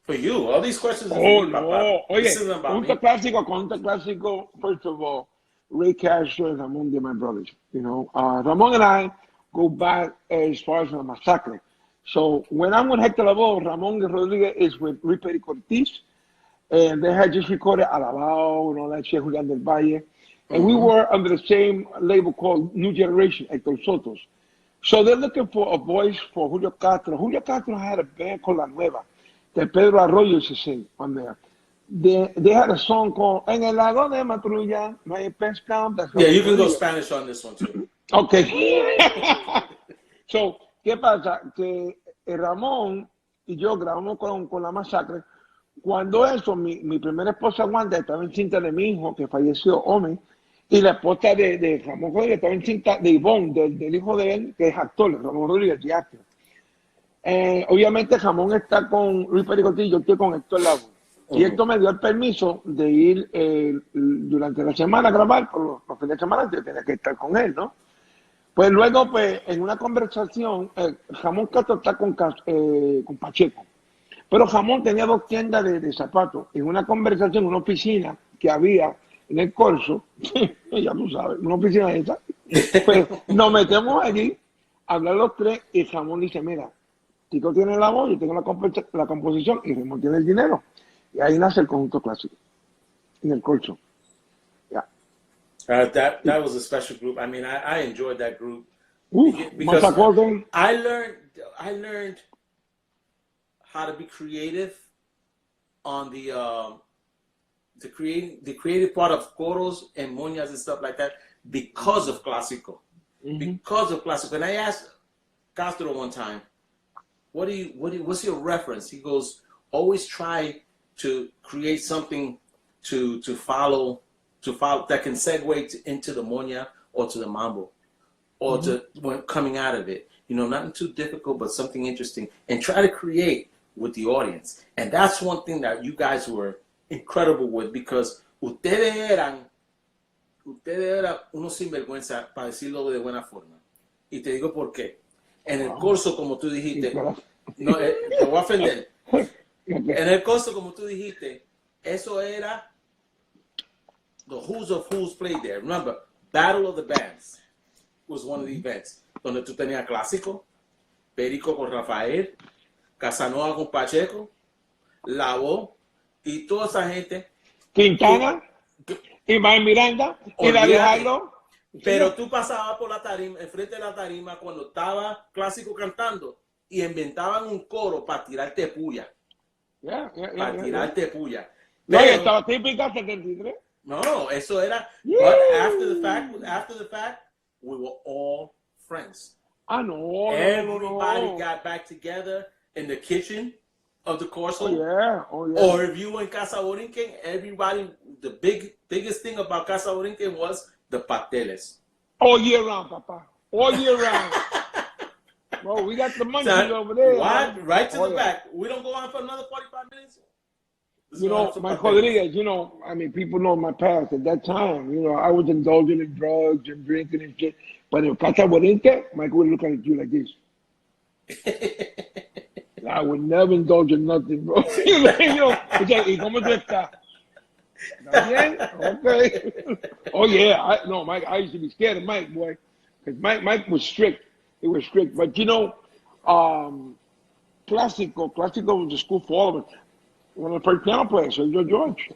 S1: For you. All these questions are for you, Papa.
S2: Oye, Conjunto Clásico, first of all, Ray Castro and Ramon, they're my brothers. You know, Ramon and I go back as far as the Masacre. So when I'm with Hector Lavoe, Ramon Rodriguez is with Ripper Cortés, and they had just recorded Alabao and all that shit, Julián del Valle. And we were under the same label called New Generation, Hector Sotos. So they're looking for a voice for Julio Castro. Julio Castro had a band called La Nueva that Pedro Arroyo used to sing on there. They had a song called En el lago de Matrulla, no hay pescado.
S1: Yeah, you can go Spanish on this one too.
S2: Okay. So, ¿qué pasa? Que Ramón y yo grabamos con La Masacre. Cuando eso, mi primera esposa Wanda estaba encinta de mi hijo, que falleció, Omi, y la esposa de Ramón Rodríguez estaba encinta de Ivonne, del hijo de él, que es actor, Ramón Rodríguez, de actor. Obviamente Ramón está con Luis Pericotti y yo estoy con Héctor Lavoe. Y esto me dio el permiso de ir durante la semana a grabar, por los fines de semana yo tenía que estar con él, ¿no? Pues luego, pues, en una conversación, Ramón Castro está con Pacheco. Pero Ramón tenía 2 tiendas de zapatos. En una conversación, en una oficina que había en el Corso, ya tú sabes, una oficina esa, pues nos metemos allí, a hablar los 3, y Ramón dice, mira, Tito tiene la voz, yo tengo la composición y Raymond tiene el dinero. Y ahí nace el conjunto clásico, en el colcho. Yeah.
S1: That was a special group. I mean, I enjoyed that group
S2: Más
S1: because
S2: acordes.
S1: I learned how to be creative on the creative part of coros and moñas and stuff like that because of classical. Because of classical. And I asked Castro one time, what's your reference? He goes, always try to create something to follow that can segue into the moña or to the mambo or to when coming out of it. You know, nothing too difficult, but something interesting, and try to create with the audience. And that's one thing that you guys were incredible with, because ustedes eran unos sinvergüenza, para decirlo de buena forma. Y te digo por qué. En el curso, como tú dijiste, no, te voy a ofender. En el curso, como tú dijiste, eso era the who's of who's played there. Remember, Battle of the Bands was one of the events, donde tú tenías clásico, Perico con Rafael, Casanova con Pacheco, Lavo y toda esa gente.
S2: Quintana, Iván Miranda, y David Jairo.
S1: Pero tú pasabas por la tarima, enfrente de la tarima, cuando estaba clásico cantando, y inventaban un coro para tirarte puya. Para tirarte puya.
S2: No, estaba típica 73.
S1: No, eso era. But after the fact, we were all friends.
S2: No.
S1: Everybody got back together in the kitchen of the Corso.
S2: Oh, yeah.
S1: Or if you were in Casa Borinquen, everybody, the biggest thing about Casa Borinquen was the pasteles.
S2: All year round, Papa. All year round. Bro, we got the munchies over there.
S1: Right to the back. We don't go on for another 45 minutes.
S2: You know, Mike Rodriguez, you know, I mean, people know my past. At that time, you know, I was indulging in drugs and drinking and shit. But if Casa Borinquen, Mike would look at you like this. I would never indulge in nothing, bro. You know, ¿y cómo tú estás? ¿Está bien? Okay. Oh, yeah. Mike, I used to be scared of Mike, boy. Because Mike was strict. He was strict. But, you know, Clásico was the school for all of us. One of the first piano players, Sergio George.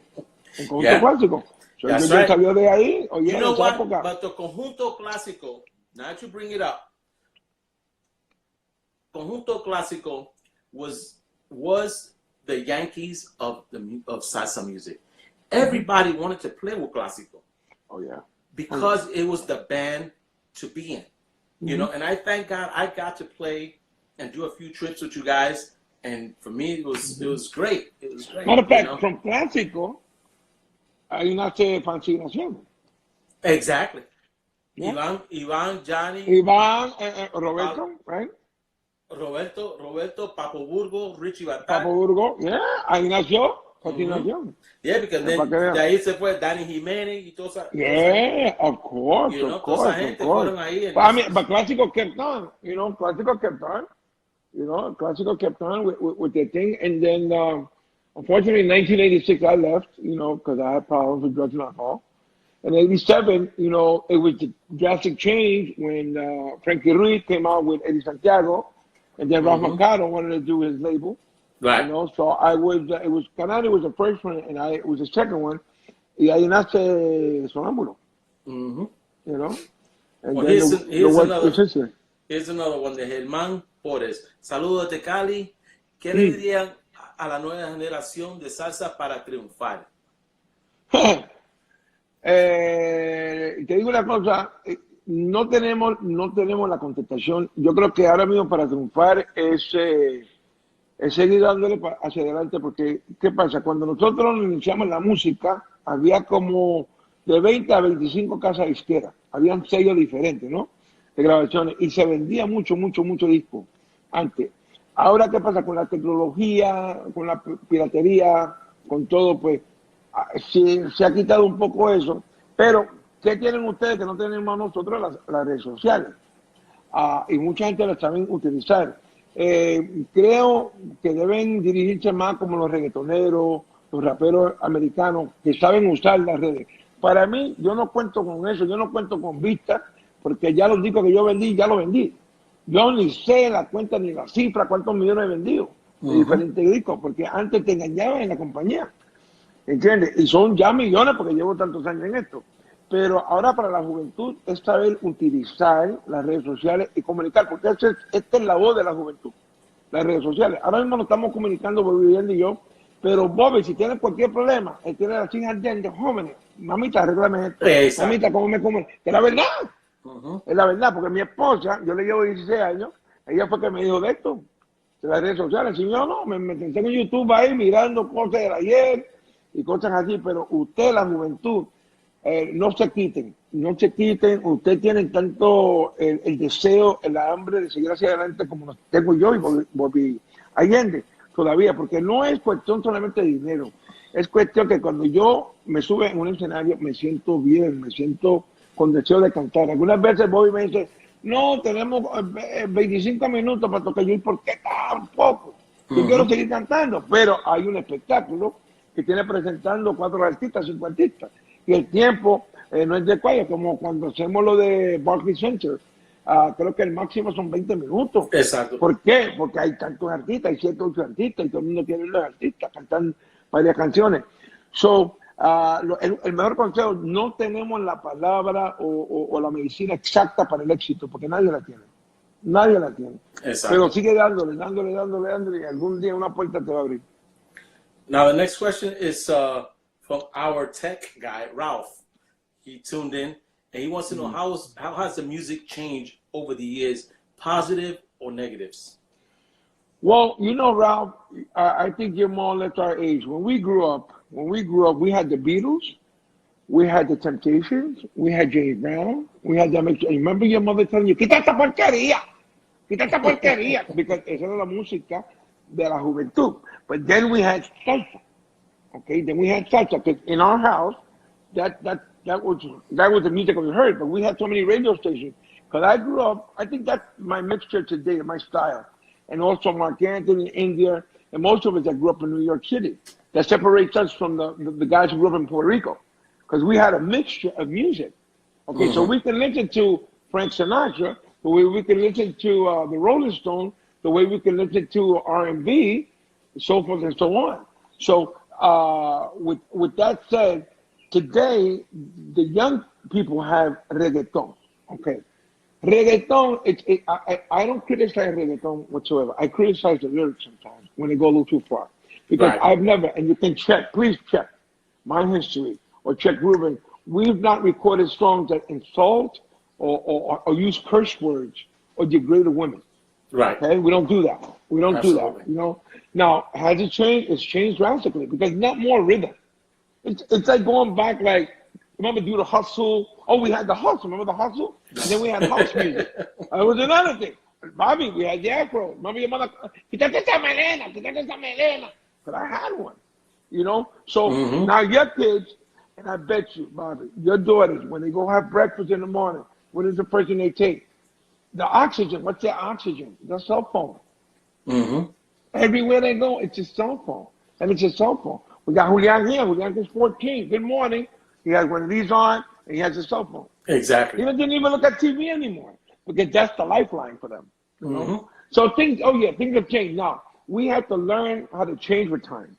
S2: El conjunto clásico.
S1: That's
S2: Sergio
S1: right.
S2: Salió de ahí. Oh, yeah,
S1: you know what?
S2: Época.
S1: But the conjunto clásico, now that you bring it up, conjunto clásico was the Yankees of salsa music. Everybody wanted to play with clásico.
S2: Oh, yeah.
S1: Because it was the band to be in. You know, and I thank God I got to play and do a few trips with you guys. And for me, it was great. It was great.
S2: Matter of fact, from Clásico, ahí nace Fascinación.
S1: Exactly.
S2: Yeah.
S1: Iván, Johnny.
S2: Iván, Roberto, right?
S1: Roberto, Papo Burgo, Richie Batal.
S2: Papo Burgo, yeah. Ahí nació Fascinación.
S1: Yeah, because then de ahí se fue Danny Jiménez y toda esa.
S2: Yeah, of course,
S1: you know,
S2: of course.
S1: Toda esa gente fueron ahí.
S2: But Clásico kept on, you know, Clásico kept on. You know, Clásico kept on with their thing. And then, unfortunately, in 1986, I left, you know, because I had problems with drugs and alcohol. In 87, you know, it was a drastic change when Frankie Ruiz came out with Eddie Santiago. And then Ralph Mercado wanted to do his label.
S1: Right.
S2: You know, so Canale was the first one, and I was the second one. Y ahí nace Sonámbulo. You know? And
S1: well, here's another one de Germán Pórez. Saludos de Cali. ¿Qué le dirían a la nueva generación de salsa para triunfar?
S2: Te digo una cosa, no tenemos la contestación. Yo creo que ahora mismo para triunfar es seguir dándole hacia adelante, porque ¿qué pasa? Cuando nosotros iniciamos la música, había como de 20 a 25 casas disqueras. Habían sellos diferentes, ¿no? De grabaciones. Y se vendía mucho disco antes. Ahora, ¿qué pasa? Con la tecnología, con la piratería, con todo, pues, se ha quitado un poco eso. Pero, ¿qué tienen ustedes que no tenemos nosotros? Las redes sociales. Y mucha gente las saben utilizar. Creo que deben dirigirse más como los reggaetoneros, los raperos americanos, que saben usar las redes. Para mí, yo no cuento con eso, yo no cuento con vistas, porque ya los discos que yo vendí, ya los vendí. Yo ni sé la cuenta ni la cifra, cuántos millones he vendido de diferentes discos, porque antes te engañaban en la compañía, ¿entiendes? Y son ya millones porque llevo tantos años en esto. Pero ahora para la juventud es saber utilizar las redes sociales y comunicar, porque esta es la voz de la juventud, las redes sociales. Ahora mismo nos estamos comunicando, Bobby y yo, pero Bobby, si tienes cualquier problema, él tiene las hijas de jóvenes, mamita, arréglame esto,
S1: Exacto.
S2: mamita, ¿cómo me comen? Que es la verdad, es la verdad, porque mi esposa, yo le llevo 16 años, ella fue que me dijo de esto, de las redes sociales. Si yo no, me tengo en YouTube ahí mirando cosas de ayer y cosas así, pero usted, la juventud, no se quiten, no se quiten. Ustedes tienen tanto el deseo, el hambre de seguir hacia adelante como lo tengo yo y Bobby Allende todavía, porque no es cuestión solamente de dinero, es cuestión que cuando yo me sube en un escenario me siento bien, me siento con deseo de cantar. Algunas veces Bobby me dice, no, tenemos 25 minutos para tocar. Yo, ¿y por qué tan poco? Yo quiero seguir cantando, pero hay un espectáculo que tiene presentando 4 artistas, 5 artistas. Y el tiempo no es de cuello, como cuando hacemos lo de Barclays Center. Creo que el máximo son 20 minutos.
S1: Exacto.
S2: ¿Por qué? Porque hay tantos artistas, hay 7, 8 artistas, y todo el mundo quiere ver los artistas, cantan varias canciones. So, el mejor consejo, no tenemos la palabra o la medicina exacta para el éxito, porque nadie la tiene. Nadie la tiene.
S1: Exacto.
S2: Pero sigue dándole, y algún día una puerta te va a abrir.
S1: Now, the next question is from our tech guy, Ralph. He tuned in, and he wants to know how has the music changed over the years, positive or negatives?
S2: Well, you know, Ralph, I think you're more or less our age. When we grew up, we had the Beatles, we had the Temptations, we had James Brown, we had them. Remember your mother telling you, quita esta porquería, because esa era la música de la juventud. But then we had salsa, okay? Then we had salsa, because in our house, that was the music we heard, but we had so many radio stations. Because I grew up, I think that's my mixture today, my style. And also Mark Anthony, India, and most of us that grew up in New York City. That separates us from the guys who grew up in Puerto Rico. Because we had a mixture of music. Okay, so we can listen to Frank Sinatra, the way we can listen to the Rolling Stones, the way we can listen to R&B, so forth and so on. So with that said, today, the young people have reggaeton, okay? Reggaeton, I don't criticize reggaeton whatsoever. I criticize the lyrics sometimes when they go a little too far. Because I've never, and you can check, please check my history or check Ruben. We've not recorded songs that insult or use curse words or degrade women.
S1: Right.
S2: Okay, we don't do that. We don't
S1: Absolutely.
S2: do that. You know. Now, has it changed? It's changed drastically because not more rhythm. It's like going back, like, remember do the hustle? Oh, we had the hustle. Remember the hustle? And then we had house music. It was another thing. Bobby, we had the afro. Remember your mother? Quítate esa melena. But I had one. You know. So now your kids, and I bet you, Bobby, your daughters, when they go have breakfast in the morning, what is the first thing they take? The oxygen. What's their oxygen? The cell phone. Everywhere they go, it's a cell phone. And it's a cell phone. We got Julian here. Julian is 14. Good morning. He has one of these on, and he has a cell phone.
S1: Exactly.
S2: He doesn't even look at TV anymore because that's the lifeline for them. You know? So things have changed. Now, we have to learn how to change with time.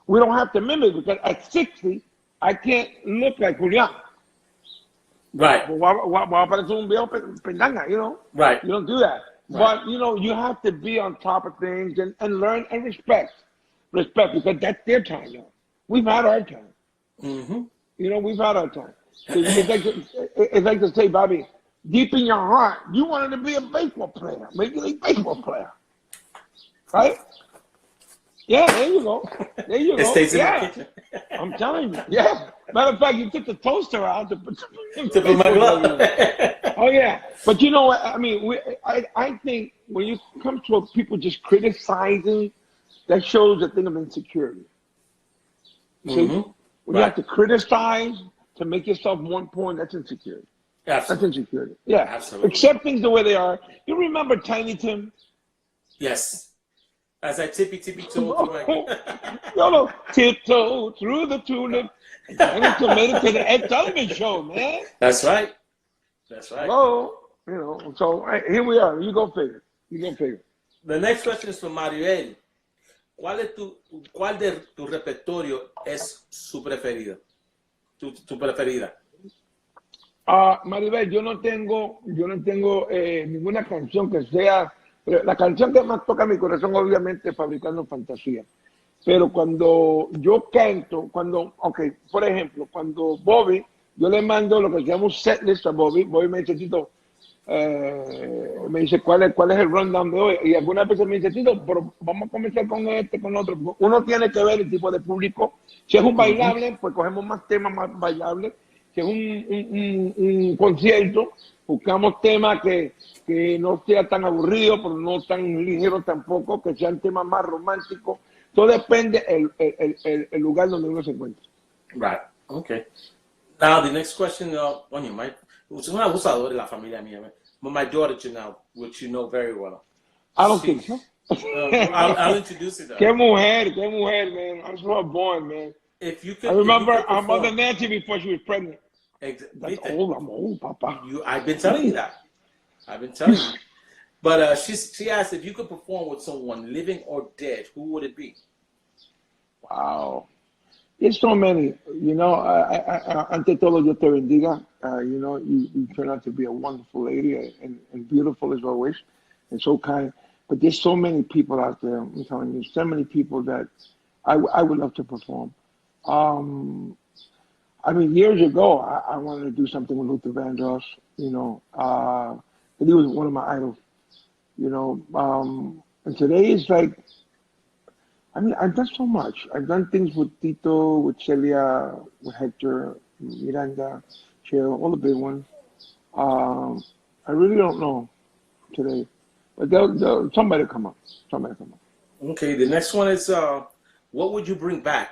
S2: We don't have to mimic because at 60, I can't look like Julian.
S1: Right.
S2: You know?
S1: Right.
S2: You don't do that. Right. But, you know, you have to be on top of things and learn and respect. Respect, because that's their time now. We've had our time. You know, we've had our time. So it's like to say, Bobby, deep in your heart, you wanted to be a baseball player, Major League Baseball player. Right? Yeah, there you go. There you go.
S1: It stays in
S2: the
S1: kitchen.
S2: I'm telling you. Yeah. Matter of fact, you took the toaster out to put
S1: my glove.
S2: Oh, yeah. But you know what? I mean, I think when you come to people just criticizing, that shows a thing of insecurity. See? When you have to criticize to make yourself more important, that's insecurity.
S1: Absolutely.
S2: That's insecurity. Yeah.
S1: Absolutely.
S2: Accept things the way they are. You remember Tiny Tim?
S1: Yes. As I tippy-toe.
S2: No. Tiptoe through the tulip. Tiny Tim made it to the Ed Sullivan show, man.
S1: That's right. That's right.
S2: Hello. You know, so here we are. You go figure. You go figure.
S1: The next question is from Maribel. ¿Cuál de tu repertorio es su preferida? Tu preferida.
S2: Maribel, yo no tengo ninguna canción que sea, pero la canción que más toca mi corazón, obviamente, es Fabricando Fantasía. Pero cuando yo canto, por ejemplo, cuando Bobby, yo le mando lo que se llama un setlist a Bobby me dice, Tito, me dice, ¿cuál es el rundown de hoy? Y algunas veces me dice, Tito, pero vamos a comenzar con este, con otro. Uno tiene que ver el tipo de público. Si es un bailable, pues cogemos más temas más bailables. Si es un concierto, buscamos temas que no sea tan aburrido, pero no tan ligero tampoco, que sean temas más románticos. Todo depende el lugar donde uno se encuentra.
S1: Right. Okay. Now the next question, es un abusador de la familia mía, man. But my daughter, which you know very well.
S2: I don't think so.
S1: I'll introduce it.
S2: Qué mujer, man. I saw her born, man.
S1: If you could,
S2: I remember our mother Nancy before she was pregnant.
S1: That's
S2: old. I'm old, Papa.
S1: I've been telling you that. But she asked if you could perform with someone, living or dead, who would it be?
S2: Wow. There's so many. You know, ante todo, Dios te bendiga. You know, you turn out to be a wonderful lady and beautiful as always, and so kind. But there's so many people out there. I'm telling you, so many people that I would love to perform. I mean, years ago, I wanted to do something with Luther Vandross. You know, and he was one of my idols. You know, and today it's like, I mean, I've done so much. I've done things with Tito, with Celia, with Hector, Miranda, Cheryl, all the big ones. I really don't know today, but somebody will come up.
S1: Okay, the next one is, what would you bring back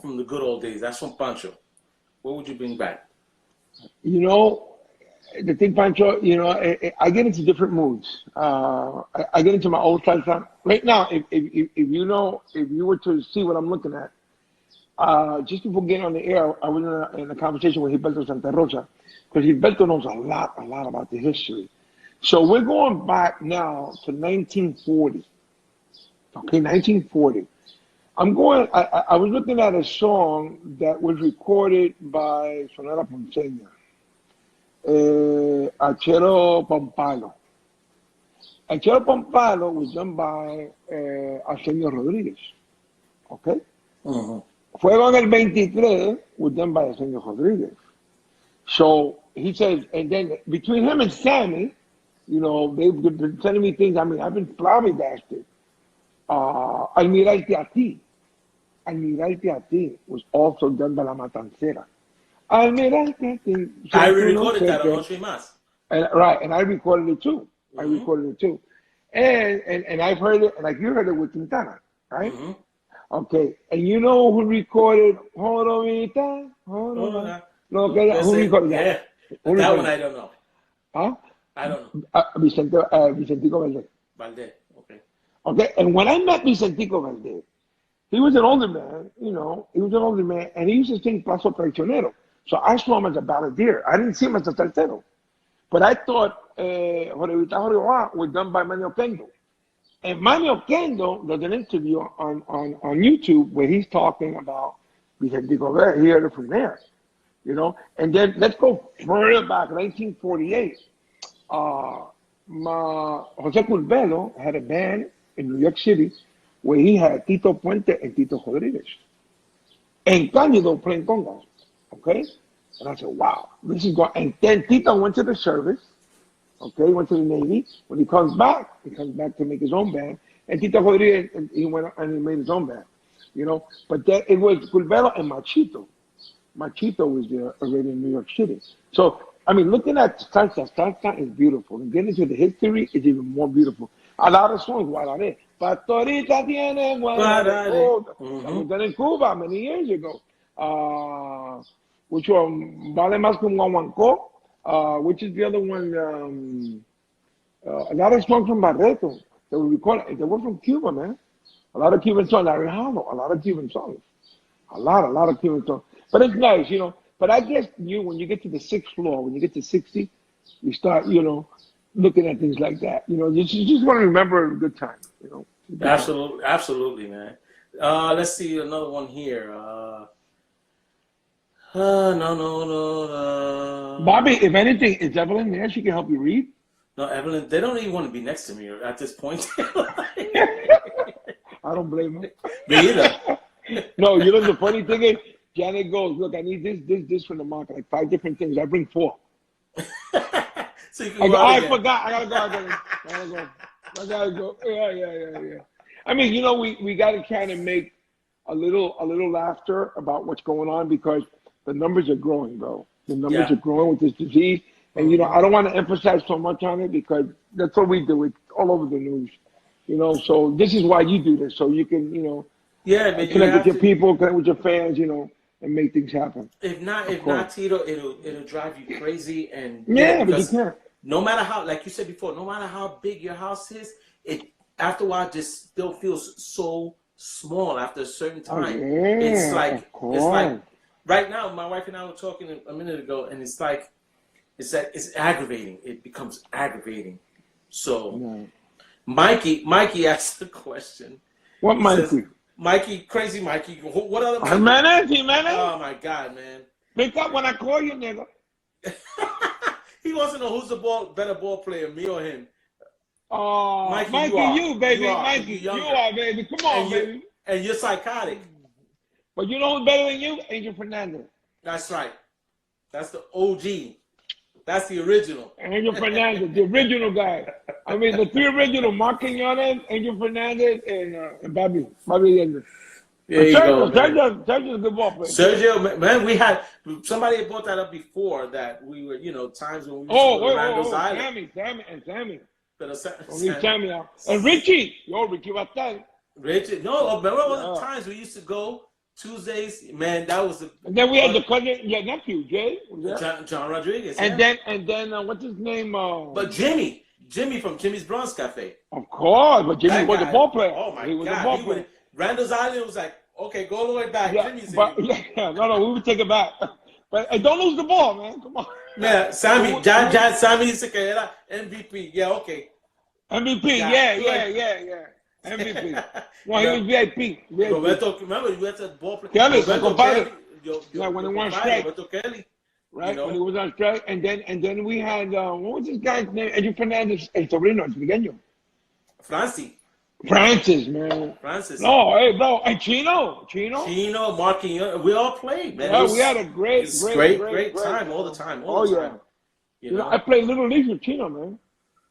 S1: from the good old days? That's from Pancho. What would you bring back?
S2: You know, the thing, Pancho, you know, I get into different moods. I get into my old salsa. Right now, if you were to see what I'm looking at, just before getting on the air, I was in a conversation with Gilberto Santa Rosa, because Gilberto knows a lot about the history. So we're going back now to 1940. Okay, 1940. I was looking at a song that was recorded by Sonora Ponceña. Achero Pompalo. Achero Pompalo was done by Arsenio Rodriguez. Okay?
S1: Uh-huh.
S2: Fuego en el 23 was done by Arsenio Rodriguez. So he says, and then between him and Sammy, you know, they've been sending me things. I mean, I've been flabbergasted. Almirarte a ti was also done by La Matancera. Almirarte a ti.
S1: I recorded that on Ocho y Más.
S2: Right, and I recorded it too. And I've heard it, and like you heard it with Quintana, right?
S1: Mm-hmm.
S2: Okay, and you know who recorded Jorobita? Who recorded that?
S1: Yeah, that one I don't know.
S2: Huh?
S1: I don't know.
S2: Vicentico Valdez.
S1: Valdez, okay.
S2: Okay, and when I met Vicentico Valdez, he was an older man, you know, and he used to sing Paso Traicionero. So I saw him as a balladeer. I didn't see him as a salsero. But I thought Jorobita Jorobá was done by Manio Kendo. And Manio Kendo does an interview on YouTube where he's talking about Vicentico Valdez. He heard it from there, you know. And then let's go further back, 1948. Jose Curbelo had a band in New York City where he had Tito Puente and Tito Rodriguez. And Cándido playing congas, okay? And I said, wow, this is going. And then Tito went to the service, okay? Went to the Navy. When he comes back to make his own band. And Tito Rodriguez, he went and he made his own band, you know? But then it was Curbelo and Machito. Machito was there already in New York City. So, I mean, looking at salsa is beautiful. And getting into the history is even more beautiful. A lot of songs, Guarare. Pastorita tiene Guarare. That was done in Cuba many years ago. Which one? Vale Más que un Guaguancó. Which is the other one? A lot of songs from Barreto. They were from Cuba, man. A lot of Cuban songs. A lot of Cuban songs. A lot of Cuban songs. But it's nice, you know. But I guess when you get to the sixth floor, when you get to 60, you start, looking at things like that. You just want to remember a good time.
S1: Absolutely, absolutely, man. Let's see another one here. No.
S2: Bobby, if anything, is Evelyn there? She can help you read.
S1: No, Evelyn, they don't even want to be next to me at this point.
S2: I don't blame her.
S1: Me either.
S2: No, the funny thing is, Janet goes, look, I need this from the market, like 5 different things. I bring 4.
S1: So you can
S2: I forgot. I gotta go. Yeah. I mean, we gotta kind of make a little laughter about what's going on because the numbers are growing, bro. The numbers are growing with this disease. And, I don't want to emphasize so much on it because that's what we do. It's all over the news, So this is why you do this. So you can, connect with your people, connect with your fans, and make things happen.
S1: If not, Tito, it'll drive you crazy. And
S2: but you can't.
S1: No matter how, like you said before, no matter how big your house is, it after a while just still feels so small after a certain time. It's like right now, my wife and I were talking a minute ago, and it's aggravating. It becomes aggravating. So, Mikey asked the question.
S2: What Mikey?
S1: Crazy Mikey. What other?
S2: Jimenez.
S1: Oh my God, man!
S2: Pick up when I call you, nigga.
S1: He wants to know who's the better ball player, me or him.
S2: Oh, Mikey, you baby. Mikey, you are, baby. Come on, baby.
S1: And you're psychotic.
S2: But you know who's better than you? Angel Fernandez.
S1: That's right. That's the OG. That's the original.
S2: Angel Fernandez, the original guy. I mean, the 3 original: Mark Quinones, Angel Fernandez, and Bobby Allende.
S1: There you go.
S2: Sergio's a good ball player.
S1: Sergio, man, we had somebody had brought that up before that we were, times when we used to go to Randall's Island.
S2: Sammy.
S1: Sammy
S2: out. And Richie. Richie Bastal.
S1: Richie, no, remember all the times we used to go Tuesdays, man, that was the.
S2: And then we had the cousin, your nephew, Jay.
S1: John Rodriguez.
S2: And then what's his name?
S1: But Jimmy from Jimmy's Bronze Cafe.
S2: Of course, but Jimmy was a ball player.
S1: Oh my God, Randall's Island was like, okay, go all the way back. Jimmy's
S2: no, we would take it back. But don't lose the ball, man. Come on.
S1: Yeah, Sammy, Sammy dice que era MVP. Yeah, okay.
S2: MVP, yeah. MVP. Well, he was VIP.
S1: Roberto, remember, you had to ball play.
S2: Kelly,
S1: Roberto Kelly.
S2: When he won strike.
S1: Roberto Kelly.
S2: Right, when he was on strike. And then we had, what was this guy's name? Angel Fernandez, el sobrino, el pequeño. Francis, man. No, hey, bro. And Chino,
S1: Marquinhos. We all played, man.
S2: Yeah, we had a great
S1: time all the time.
S2: I played Little League with Chino, man.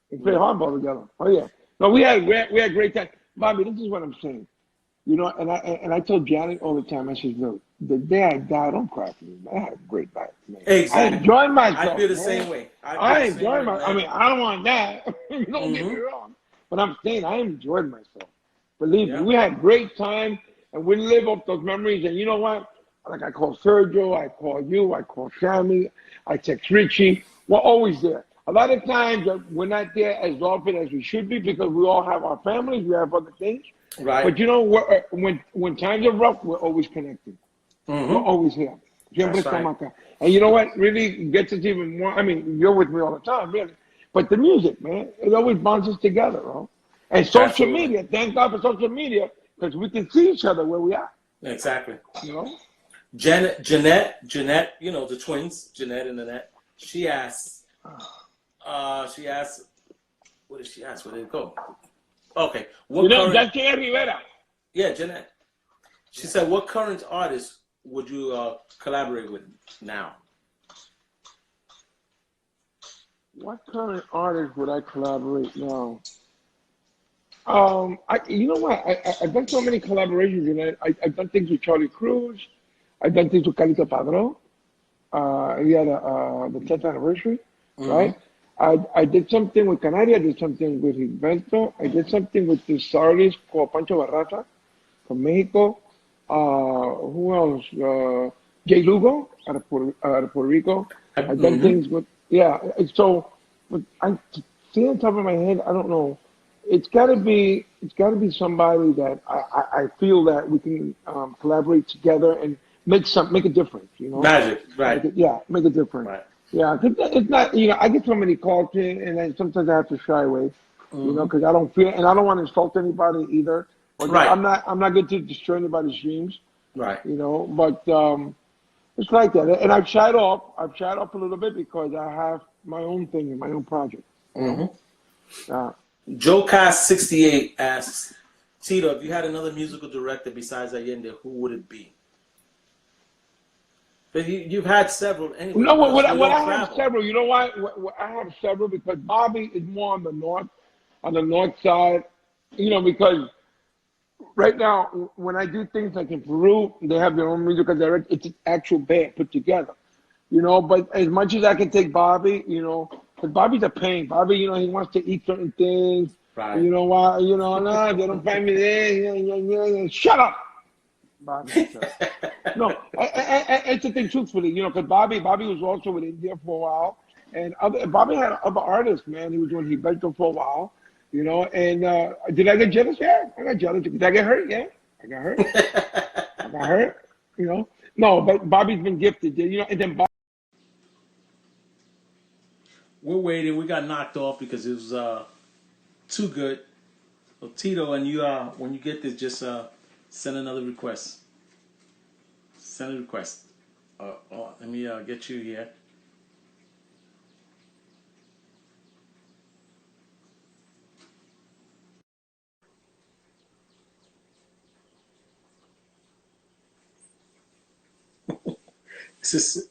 S2: We played hardball together. Oh, yeah. No, we had great time. Bobby, this is what I'm saying. And I told Janet all the time, I said, look, the day I die, don't cry for me, man. I had a great life, man.
S1: Exactly.
S2: I enjoyed myself.
S1: I feel the same way.
S2: I enjoyed myself. I mean, I don't want that. Don't get me wrong. But I'm saying I enjoyed myself. Believe me, we had great time, and we live up those memories. And you know what? Like I call Sergio, I call you, I call Sammy, I text Richie. We're always there. A lot of times we're not there as often as we should be because we all have our families, we have other things.
S1: Right.
S2: But when times are rough, we're always connected. We're always here. Right. And you know what really gets us even more? I mean, you're with me all the time, really. But the music, man, it always bonds us together, bro. And social media, thank God for social media, because we can see each other where we are.
S1: Exactly. Jeanette, the twins, Jeanette and Annette, she asked, what did she ask? Where did it go? Okay.
S2: Jeanette Rivera.
S1: Yeah, Jeanette. She said, what current artist would you collaborate with now?
S2: What current artist would I collaborate now? You know what? I've done so many collaborations, and I've done things with Charlie Cruz. I've done things with Carlito Padrón. He had the 10th anniversary, right? I did something with Canary. I did something with Gilberto. I did something with this artist called Pancho Barraza from Mexico. Who else? Jay Lugo out of Puerto Rico. I've done things with. Yeah, so I see on top of my head, I don't know. It's gotta be somebody that I feel that we can collaborate together and make a difference,
S1: Magic, right?
S2: Make a difference. Right. Yeah, 'cause it's not, you know, I get so many calls in, and then sometimes I have to shy away, you know,
S1: Hmm.
S2: because I don't feel, and I don't want to insult anybody either. Or
S1: Right,
S2: I'm not good to destroy anybody's dreams,
S1: right.
S2: you know. But it's like that, and I've shied off. I've shied off a little bit because I have my own thing and my own project, you know.
S1: Hmm.
S2: Uh,
S1: Joe Cast 68 asks, Tito, if you had another musical director besides Allende, who would it be? But you've had several anyway
S2: no,
S1: because we
S2: what
S1: all
S2: I have
S1: travel.
S2: several. You know why? What I have several because Bobby is more on the north side, you know, because right now, when I do things like in Peru, they have their own musical director. It's an actual band put together, you know. But as much as I can take Bobby, you know, because Bobby's a pain. Bobby, you know, he wants to eat certain things. And
S1: Right.
S2: you know why? You know, no, they don't find me there. Yeah, yeah, yeah, yeah. Shut up, Bobby. Shut up. No, it's the thing. Truthfully, you know, because Bobby was also with India for a while, and Bobby had other artists. Man, he was doing Gilberto for a while, you know. And did I get jealous? Yeah, I got jealous. Did I get hurt? Yeah, I got hurt. I got hurt. You know, no, but Bobby's been gifted. You know, and then
S1: We're waiting. We got knocked off because it was too good. Well, Tito, and you when you get this, just send another request. Send a request. Let me get you here. This is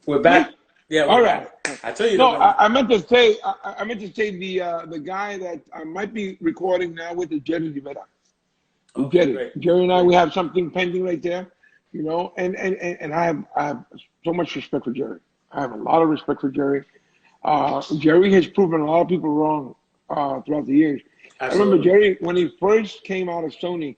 S1: we're back.
S2: me.
S1: Yeah, we're
S2: All
S1: back.
S2: right.
S1: I tell you,
S2: No,
S1: when
S2: I meant to say, I meant to say the guy that I might be recording now with is Jerry Rivera.
S1: okay,
S2: Jerry.
S1: great,
S2: Jerry and I,
S1: great.
S2: we have something pending right there, you know, and I have so much respect for Jerry. I have a lot of respect for Jerry. Jerry has proven a lot of people wrong throughout the years. I remember
S1: Absolutely.
S2: Jerry, when he first came out of Sony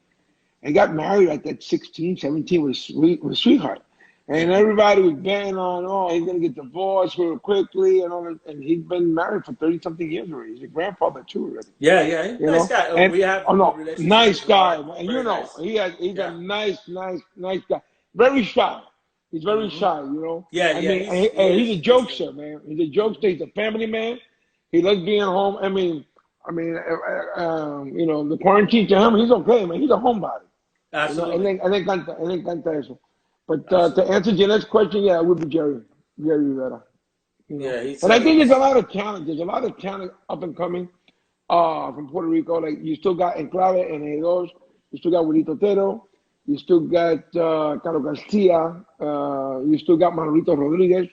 S2: and got married at that 16, 17 with a sweetheart. And
S1: Hmm.
S2: everybody was betting on, oh, he's going to get divorced real quickly. And all that. And he's been married for 30 something years already. He's a grandfather too already.
S1: Yeah, yeah,
S2: You
S1: nice
S2: know,
S1: guy.
S2: and
S1: We have
S2: oh
S1: a
S2: no,
S1: relationship
S2: nice
S1: as well.
S2: guy, and you
S1: Very
S2: know,
S1: nice.
S2: he's a
S1: Yeah.
S2: nice guy. Very shy. He's very
S1: Hmm.
S2: shy. You know,
S1: Yeah,
S2: I
S1: yeah.
S2: mean,
S1: He
S2: he's
S1: is.
S2: a
S1: He's good.
S2: jokester, man. He's a jokester.
S1: Hmm.
S2: He's a family man. He loves being home. You know, the quarantine to him, he's okay, man. He's a homebody. You know,
S1: Absolutely.
S2: and then canta eso. But to
S1: Absolutely.
S2: answer Jeanette's question, yeah, it would be Jerry Rivera. You know,
S1: Yeah, he's
S2: and I think there's a
S1: he's
S2: lot of talent. There's a lot of talent up and coming from Puerto Rico. Like you still got Enclave and Edos, you still got Wilito Otero, you still got Carlos Garcia, you still got Manolito Rodriguez.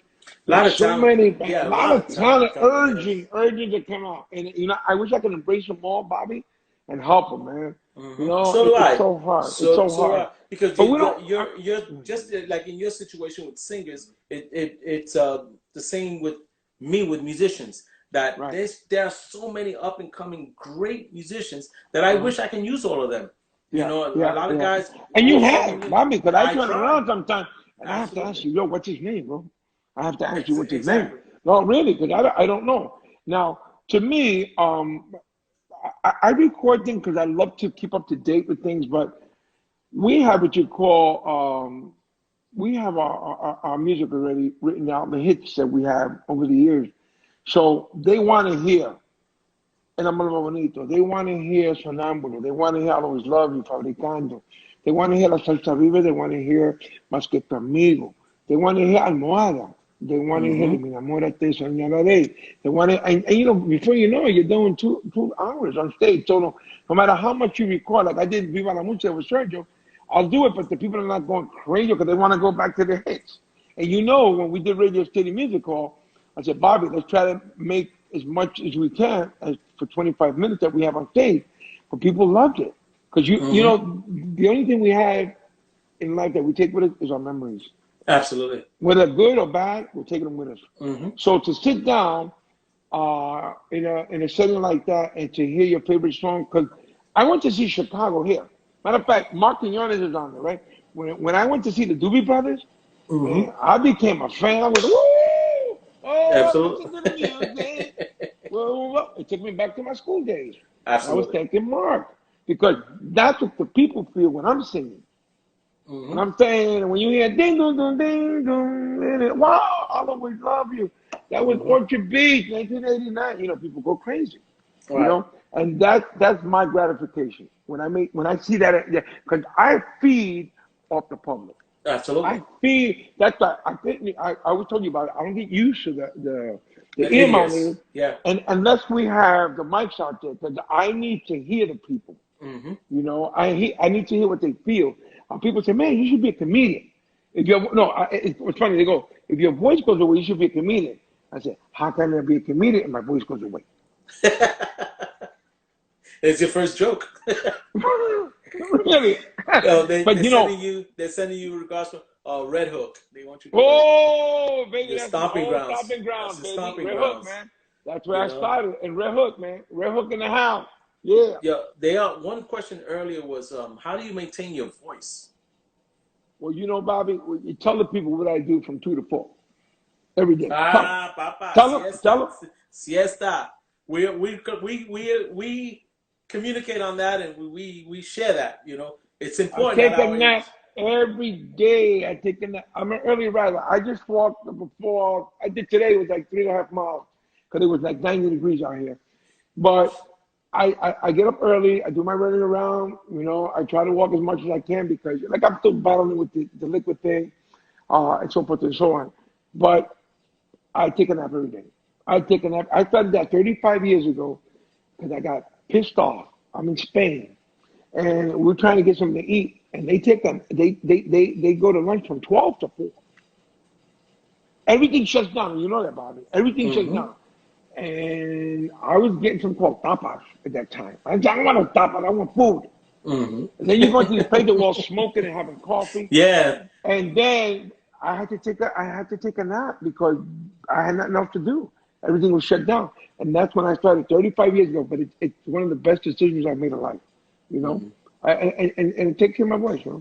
S1: a lot
S2: There's
S1: of
S2: so
S1: talent.
S2: many, a
S1: Yeah, a
S2: lot
S1: lot
S2: of
S1: of talent
S2: talent
S1: coming. Yes.
S2: urging to come out. And you know, I wish I could embrace them all, Bobby, and help them, man. You
S1: Hmm.
S2: know,
S1: So do
S2: it's
S1: I.
S2: so hard. It's
S1: So
S2: so
S1: so do
S2: hard.
S1: I. Because
S2: But we don't.
S1: you're just like in your situation with singers. It's the same with me with musicians. That
S2: Right.
S1: there are so many up and coming great musicians that I
S2: Uh-huh.
S1: wish I can use all of them. You
S2: Yeah,
S1: know, a
S2: yeah,
S1: lot of
S2: yeah.
S1: guys
S2: And
S1: go
S2: you
S1: 7 years.
S2: have, Bobby, because I
S1: I
S2: turn
S1: try.
S2: around sometimes and I have to ask
S1: Absolutely.
S2: you, yo, what's his name, bro? I have to ask you what's his name.
S1: Exactly.
S2: No, really, because I don't know. Now, to me, I record things because I love to keep up to date with things, but we have what you call, we have our music already written out, the hits that we have over the years. So they want to hear Enamorado Bonito. They want to hear Sonámbulo. They want to hear I Always Love You, Fabricando. They want to hear La Salsa Vive. They want to hear Más que tu amigo. They want to hear Almohada. They want to hear
S1: Hmm.
S2: Mi Enamórate Soñaré. They want to, and you know, before you know it, you're doing 2 hours on stage. So no matter how much you record, like I did Viva la Música with Sergio, I'll do it, but the people are not going crazy because they want to go back to their hits. And you know, when we did Radio City Music Hall, I said, Bobby, let's try to make as much as we can as for 25 minutes that we have on stage. But people loved it. Because you
S1: Hmm.
S2: know, the only thing we have in life that we take with us is our memories.
S1: Absolutely.
S2: Whether good or bad, we're taking them with us.
S1: Hmm.
S2: So to sit down in a setting like that and to hear your favorite song, because I went to see Chicago here. Matter of fact, Mark Quinones is on there, right? When I went to see the Doobie Brothers,
S1: Hmm.
S2: man, I became a fan. I was, woo! Oh, listen
S1: Absolutely.
S2: to the music. Well, it took me back to my school days. And I was
S1: Absolutely.
S2: thanking Mark because that's what the people feel when I'm singing. And I'm saying, when you hear ding, dong, dong, ding, dong, wow, I'll always love you. That was Orchard Beach, 1989. You know, people go crazy. You
S1: Right.
S2: know, and that's my gratification when I see that, because I feed off the public.
S1: Absolutely.
S2: I feed. That's why I always told you about it. I don't get used to the
S1: The
S2: ear
S1: idiots.
S2: monitors,
S1: Yeah.
S2: and unless we have the mics out there, because I need to hear the people. You know, I need to hear what they feel. People say, "Man, you should be a comedian." If you it's funny. They go, "If your voice goes away, you should be a comedian." I said, "How can I be a comedian if my voice goes away?"
S1: It's your first joke.
S2: Really?
S1: Yo,
S2: But you know,
S1: they're sending you regards from Red Hook. They want you to go to
S2: oh baby,
S1: your
S2: that's my
S1: stomping
S2: old
S1: grounds.
S2: stomping
S1: That's
S2: ground,
S1: your
S2: baby.
S1: stomping
S2: Red Hook,
S1: grounds.
S2: man. That's where
S1: You
S2: I
S1: know.
S2: started. In Red Hook, man. Red Hook in the house. Yeah.
S1: Yeah. They are. One question earlier was, how do you maintain your voice?
S2: Well, you know, Bobby, you tell the people what I do from 2 to 4 every day.
S1: Ah, papa,
S2: Tell them. Tell
S1: siesta,
S2: them.
S1: siesta. We communicate on that, and we share that. You know, it's
S2: I
S1: important at
S2: take a
S1: our age.
S2: nap every day. I take a nap. I'm an early riser. I just walked before. I did today. It was like 3.5 miles because it was like 90 degrees out here. But I get up early. I do my running around. You know, I try to walk as much as I can because, like, I'm still battling with the liquid thing, and so forth and so on. But I take a nap every day. I take a nap. I started that 35 years ago because I got pissed off. I'm in Spain, and we're trying to get something to eat, and they go to lunch from 12 to 4. Everything shuts down. You know that, Bobby. Everything shuts
S1: Mm-hmm.
S2: down. And I was getting something called tapas at that time. I don't want a tapas. I want food.
S1: Mm-hmm.
S2: And then you go to these places while smoking and having coffee.
S1: Yeah.
S2: And then I had to take a nap because I had nothing else to do. Everything was shut down. And that's when I started 35 years ago. But it's one of the best decisions I've made in life. You know? And it takes care of my voice, you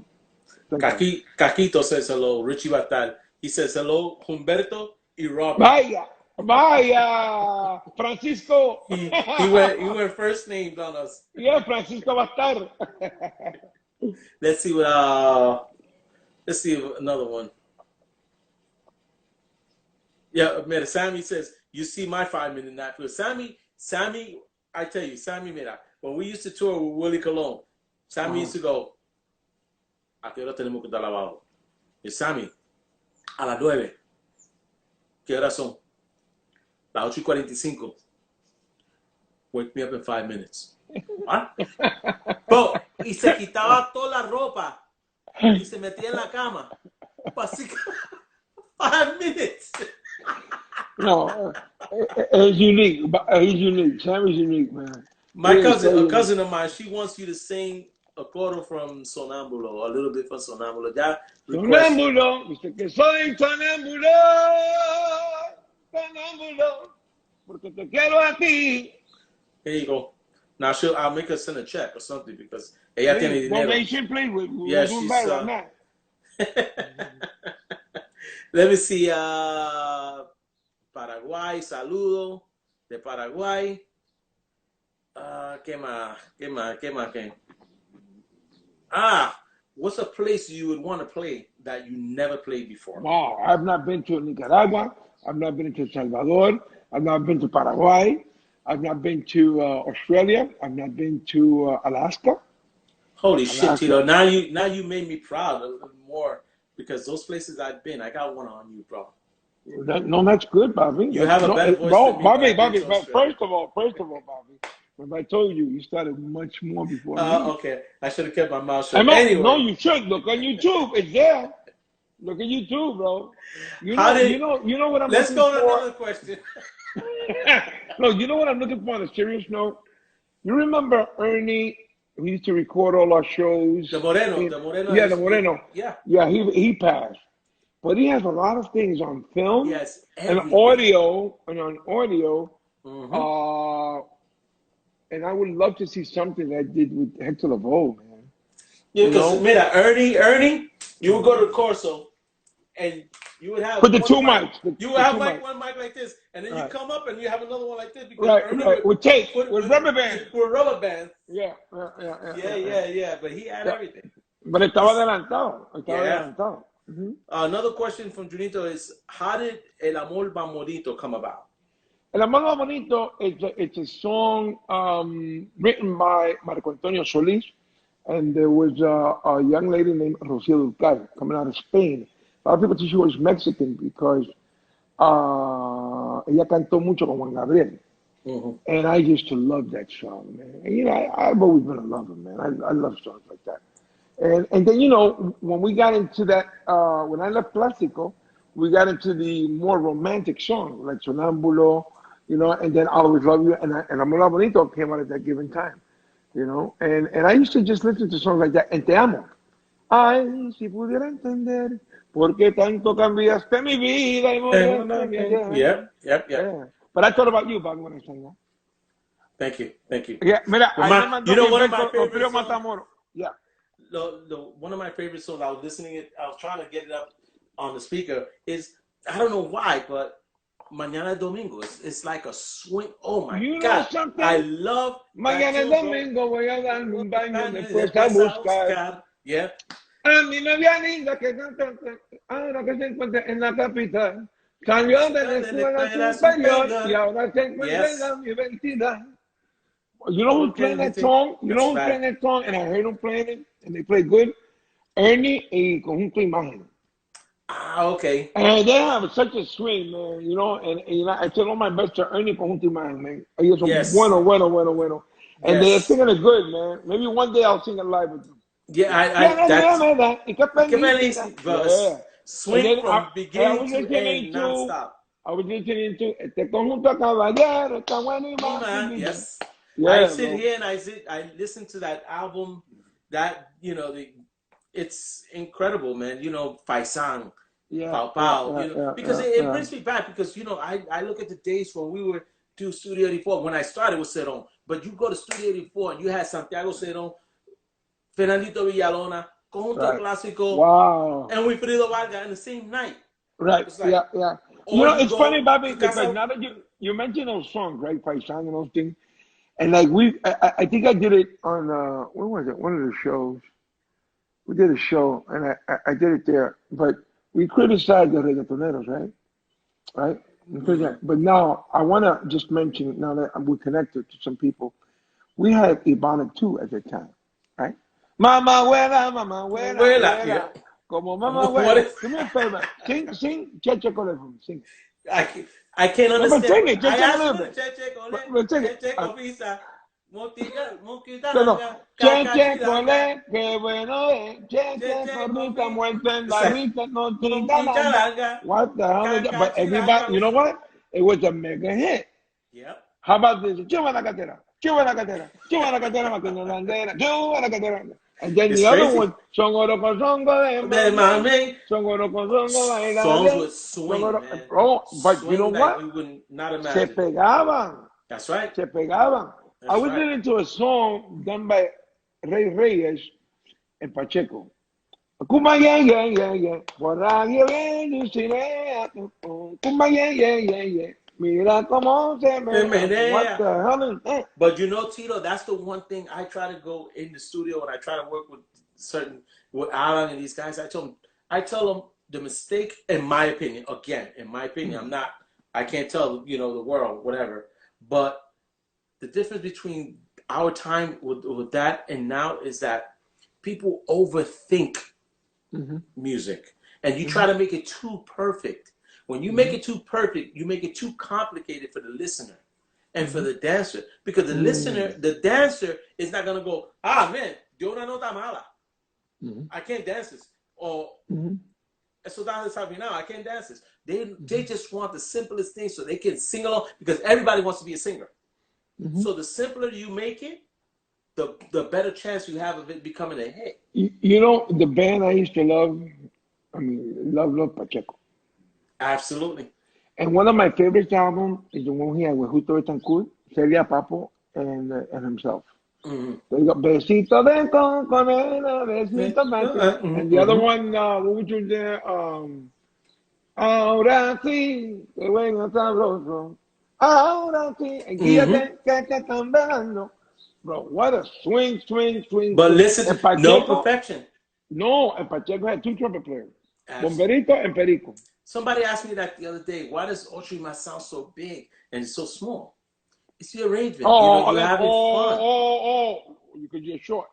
S2: know?
S1: Caquito says hello. Richie Batal. He says hello, Humberto y Robert.
S2: Vaya, vaya, Francisco.
S1: He went first names on us.
S2: Yeah, Francisco va a estar.
S1: Let's see another one. Yeah, mira, Sammy says, you see my 5-minute nap. Sammy, I tell you, Sammy, mira, when we used to tour with Willie Colon, Sammy used to go, ¿a qué hora tenemos que estar lavado? Y Sammy, a las 9. ¿Qué horas son? Las 8:45. Wake me up in 5 minutes. ¿Ah? Bro, y se quitaba toda la ropa y se metía en la cama. Básicamente, 5 minutes.
S2: No, he's unique. He's unique. Sammy's unique, man.
S1: My cousin, a cousin of mine, she wants you to sing a coro from Sonambulo, a little bit from Sonambulo. That request.
S2: Sonámbulo, dice que soy sonámbulo, sonámbulo, porque te quiero a ti.
S1: Here you go. Now I'll make her send a check or something because ella tiene dinero.
S2: Donation, please.
S1: Yeah, she's. Let me see. Paraguay, saludo de Paraguay. ¿Qué más? What's a place you would want to play that you never played before?
S2: Wow, I've not been to Nicaragua. I've not been to El Salvador. I've not been to Paraguay. I've not been to Australia. I've not been to Alaska.
S1: Holy shit, Tito! Now you made me proud a little more because those places I've been, I got one on you, bro.
S2: That's good, Bobby.
S1: You have a better voice than me.
S2: Bobby. First of all, Bobby. If I told you, you started much more before me.
S1: Okay, I should have kept my mouth shut.
S2: Anyway. No, you should look on YouTube. It's there. Look at YouTube, bro. You know what I'm.
S1: Let's go to another question.
S2: No, you know what I'm looking for on a serious note? You remember Ernie, who used to record all our shows?
S1: The Moreno.
S2: Yeah, the Moreno.
S1: Yeah.
S2: Yeah, he passed. But he has a lot of things on film and
S1: on
S2: audio.
S1: Mm-hmm.
S2: And I would love to see something that I did with Hector Lavoe, man.
S1: Yeah, because Ernie, you would go to the Corso and you would have
S2: put the two mics.
S1: You would have one mic like this, and then you come up and you have another one like this because Ernie
S2: with tape, with rubber bands.
S1: With rubber bands.
S2: Yeah.
S1: But he had everything.
S2: Pero estaba adelantado. Estaba
S1: Yeah.
S2: adelantado. Mhm.
S1: Another question from Junito is, how did El Amor Va Bonito come about?
S2: El Amor Más Bonito, it's a song written by Marco Antonio Solís, and there was a young lady named Rocío Dúrcal coming out of Spain. A lot of people think she was Mexican because ella cantó mucho con Juan Gabriel.
S1: Mhm.
S2: And I used to love that song, man. And, you know, I've always been a lover, man. I love songs like that. And then, you know, when we got into that, when I left Plástico, we got into the more romantic songs like Sonámbulo, you know, and then I'll Always Love You, and Amor Bonito came out at that given time, you know. And I used to just listen to songs like that, and Te Amo. Ay, si pudiera entender por qué tanto cambiaste mi vida y moriaste mi ayer.
S1: Yep, yep, yep.
S2: Yeah. But I thought about you, Bobby, when I sang that.
S1: Thank you, thank you.
S2: Yeah, mira, ahí me mandó
S1: You know, one of my
S2: Gilberto
S1: favorite
S2: Oprio
S1: songs.
S2: Matamoro. Yeah.
S1: One of my favorite songs. I was listening it. I was trying to get it up on the speaker. Is I don't know why, but Mañana Domingo. It's like a swing. Oh my
S2: You know
S1: God!
S2: something?
S1: I love
S2: Mañana es
S1: that tune,
S2: domingo voy a darme un baño después a
S1: Después a
S2: buscar
S1: buscar. Yeah.
S2: a mi novia linda que canta ahora que se encuentra en la capital. Salió de la escuela superior y ahora se encuentra en
S1: Yes.
S2: la universidad. You know who's playing that song? You know who's playing that song? And I heard them playing it, and they play good. Ernie y Conjunto Imagen.
S1: Ah, okay.
S2: And they have such a swing, man, you know, and you know, I tell all my best to Ernie Conjunto Imagen, man. Ellos son
S1: Yes.
S2: bueno. And they're
S1: Yes.
S2: singing it good, man. Maybe one day I'll sing it live with them.
S1: Yeah, that's
S2: Yeah.
S1: swing from
S2: I
S1: beginning
S2: was
S1: to
S2: listening
S1: end,
S2: to,
S1: nonstop.
S2: I was listening to Este Conjunto Caballero, está bueno y más.
S1: Yes.
S2: Yeah,
S1: I sit
S2: bro.
S1: here and I listen to that album. That it's incredible, man. You know, Faisan,
S2: Yeah,
S1: Pau Pau.
S2: yeah,
S1: because it brings me back. Because I look at the days when we were do Studio 84. When I started with Cerón, but you go to Studio 84 and you had Santiago Cerón, Fernandito Villalona, Conjunto Clásico,
S2: wow,
S1: and Wilfrido Vargas in the same night.
S2: right?
S1: Like,
S2: Yeah.
S1: You
S2: know, it's funny, Bobby, because now that you mentioned those songs, right, Paisan and those things, and like I think I did it on when was it? One of the shows. We did a show, and I did it there, but we criticized the reggaetoneros, right?
S1: Mm-hmm.
S2: But now I want to just mention, now that we're connected to some people, we had Ebonic too at the time, right? Mama abuela,
S1: Yeah.
S2: como mama
S1: What
S2: abuela.
S1: is?
S2: Do me a favor, sing, Cheche Colefon, sing.
S1: I can't
S2: No, but
S1: understand.
S2: sing it,
S1: I
S2: Cheche
S1: asked
S2: Colefon.
S1: you, Cheche
S2: But sing it.
S1: Cheche Covisa,
S2: No,
S1: Moquitaranga,
S2: Cheche
S1: Cacachiranga,
S2: Cole, que bueno es. Cheche
S1: Cheche
S2: Corrita,
S1: Covi,
S2: muerte en la rita, no quita nada.
S1: Moquicharanga,
S2: What the hell is that? But
S1: Cacachiranga.
S2: everybody, you know what? It was a mega hit.
S1: Yep.
S2: How about this? Chuva la catera, maquina landera, chuva la catera. And then
S1: It's
S2: the
S1: crazy.
S2: other one, songo de mame, songo baila
S1: Songs
S2: de,
S1: with swing, man.
S2: Oh, but
S1: Swing
S2: you know what?
S1: you would not
S2: Se
S1: imagine.
S2: pegaban.
S1: That's right.
S2: Se pegaban. I was listening to a song done by Rey Reyes and Pacheco. Kuma yeah. Por radio bien, Kuma yeah. Mira cómo se menea. What the hell is that?
S1: But you know, Tito, that's the one thing I try to go in the studio when I try to work with Alan and these guys. I tell them the mistake, in my opinion, I can't tell, the world, whatever. But the difference between our time with that and now is that people overthink music, and you try to make it too perfect. When you make it too perfect, you make it too complicated for the listener and for the dancer, because the dancer is not gonna go, man, de una nota mala, I can't dance this, or eso da desafinado, I can't dance this. They just want the simplest thing so they can sing along, because everybody wants to be a singer. So the simpler you make it, the better chance you have of it becoming a hit.
S2: You know, the band I used to love, love Pacheco.
S1: Absolutely.
S2: And one of my favorite albums is the one he had with Justo Betancourt, Celia Papo, and himself. They got Besito de Conconera, Besito de. And the other one, what would you there? Ahora sí, que bueno sabroso. Ahora sí, and guíate que te están velando. Bro, what a swing.
S1: But listen, no perfection.
S2: No, and Pacheco had 2 trumpet players,
S1: Absolutely.
S2: Bomberito and Perico.
S1: Somebody asked me that the other day. Why does Otrima sound so big and so small? It's the arrangement. You know,
S2: Oh,
S1: you're having fun.
S2: because you're short.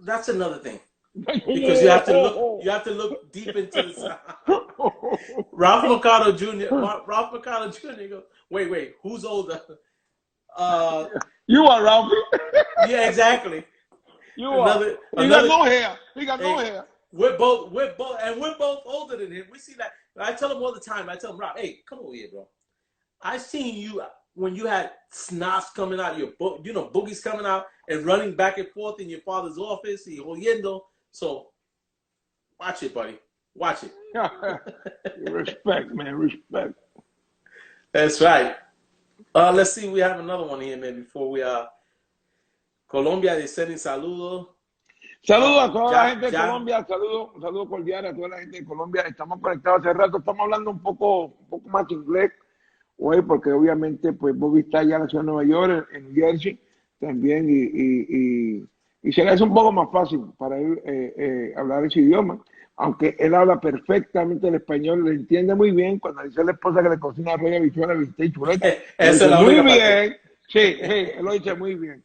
S1: That's another thing. Because
S2: Oh,
S1: you have to look deep into the sound. Ralph Mercado Jr. Ralph Mercado Jr. goes, wait, who's older?
S2: You are, Ralphie.
S1: Yeah, exactly.
S2: You are. He got no hair. He got no hair.
S1: We're both older than him. We see that. I tell him all the time. I tell him, Rob, hey, come over here, bro. I seen you when you had snots coming out, boogies coming out and running back and forth in your father's office, y jodiendo. So watch it, buddy. Watch it.
S2: Respect, man. Respect.
S1: That's right. Let's see. We have another one here, man. Before we Colombia de sending saludos.
S2: Saludos a toda la gente de Colombia, un saludo cordial a toda la gente de Colombia. Estamos conectados hace rato, estamos hablando un poco más inglés hoy, porque obviamente pues Bobby está allá en la ciudad de Nueva York, en New Jersey también, y se le hace un poco más fácil para él hablar ese idioma, aunque él habla perfectamente el español, le entiende muy bien. Cuando dice a la esposa que le cocina arroz, habichuela, bistec y chuleta, lo dice muy bien. Sí, él lo dice muy bien.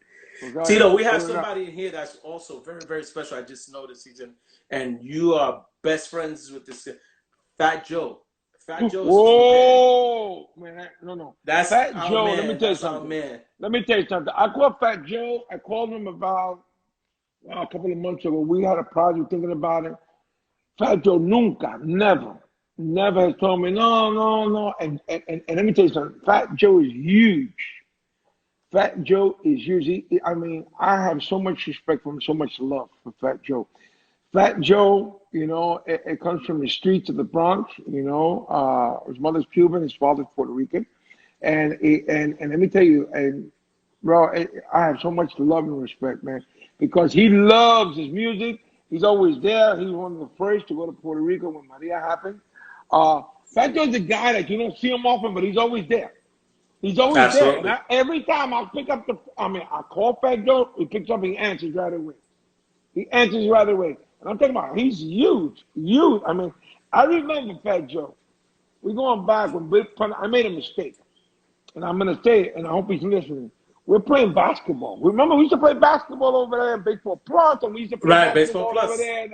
S1: Tito, we have somebody in here that's also very, very special. I just noticed he's in, and you are best friends with this Fat Joe. Fat Joe is
S2: man, no.
S1: That's
S2: Fat Joe.
S1: Man.
S2: Let me tell you something. Let me tell you something. I called Fat Joe. I called him about a couple of months ago. We had a project thinking about it. Fat Joe never has told me no. And let me tell you something. Fat Joe is huge. Fat Joe is huge. I mean, I have so much respect for him, so much love for Fat Joe. Fat Joe, it comes from the streets of the Bronx. His mother's Cuban, his father's Puerto Rican, and let me tell you, and bro, I have so much love and respect, man, because he loves his music. He's always there. He was one of the first to go to Puerto Rico when Maria happened. Fat Joe's the guy that you don't see him often, but he's always there. He's always there. And every time I call Fat Joe, he picks up and he answers right away. And I'm talking about, he's huge. I mean, I remember Fat Joe. We're going back when I made a mistake. And I'm going to say it, and I hope he's listening. We're playing basketball. Remember, we used to play basketball over there in Baseball Plus, and we used to play basketball over there in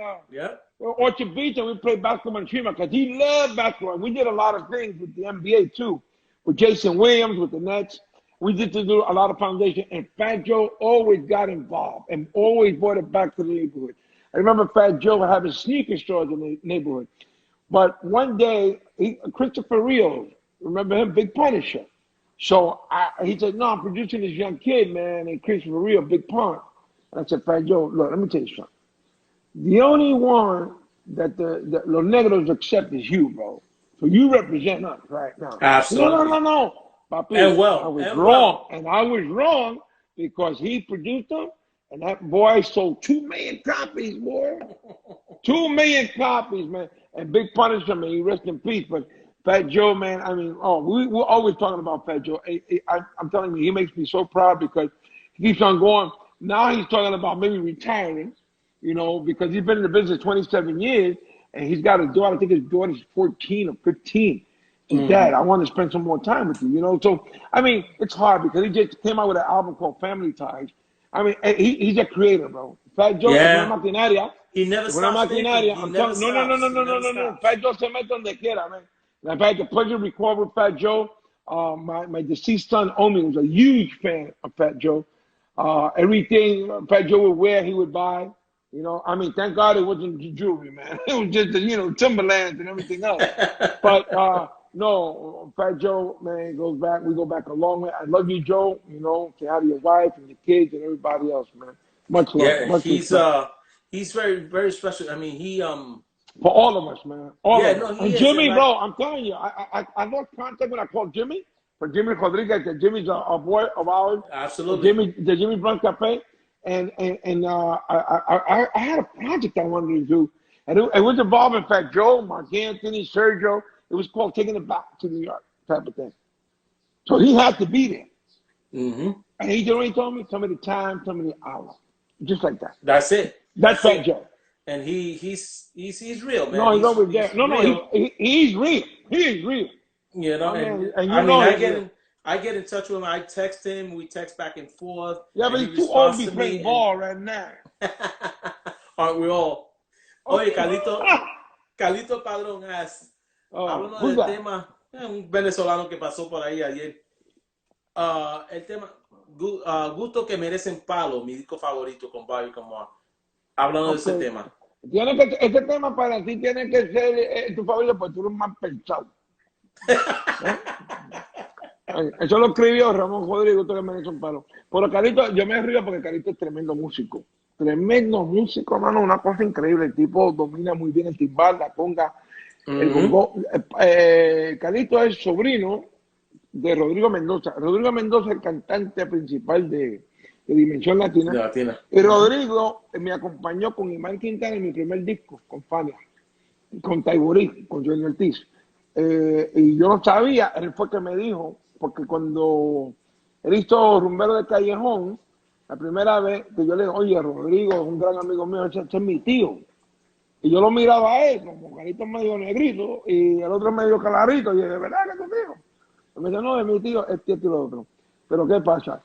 S2: Orchard Beach, and we played basketball in Tremont because he loved basketball. And we did a lot of things with the NBA, too. With Jason Williams, with the Nets. We did to do a lot of foundation, and Fat Joe always got involved and always brought it back to the neighborhood. I remember Fat Joe having sneaker stores in the neighborhood. But one day, Christopher Rios, remember him, Big Punisher. So he said, no, I'm producing this young kid, man, and Christopher Rios, Big Pun. And I said, Fat Joe, look, let me tell you something. The only one that the Los Negros accept is you, bro. So you represent us right now.
S1: Absolutely.
S2: No. Papi,
S1: I
S2: was wrong because he produced them, and that boy sold 2 million copies, boy. 2 million copies, man. And Big Punisher, man, he rest in peace. But Fat Joe, man, I mean, we're always talking about Fat Joe. I'm telling you, he makes me so proud because he keeps on going. Now he's talking about maybe retiring, because he's been in the business 27 years. And he's got a daughter, I think his daughter's 14 or 15. Dad, I want to spend some more time with you, So, I mean, it's hard because he just came out with an album called Family Ties. I mean, he's a creator, bro. Fat Joe,
S1: he never stops.
S2: No. Fat Joe se mete donde quiera, man. And I've had the pleasure to record with Fat Joe. My deceased son, Omi, was a huge fan of Fat Joe. Everything Fat Joe would wear, he would buy. I mean, thank God it wasn't jewelry, man. It was just, Timberlands and everything else. But, no, Fat Joe, man, we go back a long way. I love you, Joe, say hi to your wife and your kids and everybody else, man. Much love.
S1: Yeah, he's very, very special. I mean, he,
S2: for all of us, man. And Jimmy,
S1: is,
S2: bro, I'm telling you, I lost contact when I called Jimmy, for Jimmy Rodriguez, that Jimmy's a boy of ours.
S1: Absolutely.
S2: The Jimmy Blunt Cafe. And I had a project I wanted to do, and it was involving Fat Joe, Mark Anthony, Sergio. It was called Taking It Back to New York type of thing. So he had to be there.
S1: Mm-hmm.
S2: And he already told me the time, tell me the hour. Just like that.
S1: That's it.
S2: That's Fat Joe.
S1: and he's real, man.
S2: No, he's always there.
S1: He's
S2: No, no,
S1: real.
S2: he's real. He is real.
S1: You know,
S2: I mean,
S1: and
S2: and
S1: I
S2: you
S1: mean,
S2: know he's real.
S1: I get in touch with him. I text him. We text back and forth,
S2: Yeah,
S1: and
S2: but
S1: he
S2: he's too old
S1: responds
S2: to
S1: to
S2: be playing
S1: me. And
S2: ball right now.
S1: aren't we all?
S2: Oh,
S1: Oye, Carlito Padrón asks,
S2: oh,
S1: hablando
S2: who's
S1: del
S2: that?
S1: tema, un venezolano que pasó por ahí ayer. El tema, Gusto que merecen palo, mi disco favorito con Bobby Camara. Hablando de ese
S2: Okay.
S1: tema.
S2: Este tema para ti tiene que ser tu favorito porque tú eres más pensado. ¿Eh? Eso lo escribió Ramón Rodríguez, que me hizo un palo. Pero Carito, yo me río porque Carito es tremendo músico. Tremendo músico, hermano, una cosa increíble. El tipo domina muy bien el timbal, la conga, el bongo. Carito es sobrino de Rodrigo Mendoza. Rodrigo Mendoza es el cantante principal de Dimensión Latina.
S1: De Latina.
S2: Y Rodrigo me acompañó con Iván Quintana en mi primer disco, con Fania, con Taiburí, con Johnny Ortiz. Y yo no sabía, él fue que me dijo, porque cuando él hizo Rumbero de Callejón, la primera vez que yo le dije, oye, Rodrigo es un gran amigo mío, ese es mi tío. Y yo lo miraba a él, como Carito medio negrito, y el otro medio clarito, y yo, ¿de verdad que es tu tío? Y me dice, no, es mi tío, este y lo otro. Pero ¿qué pasa?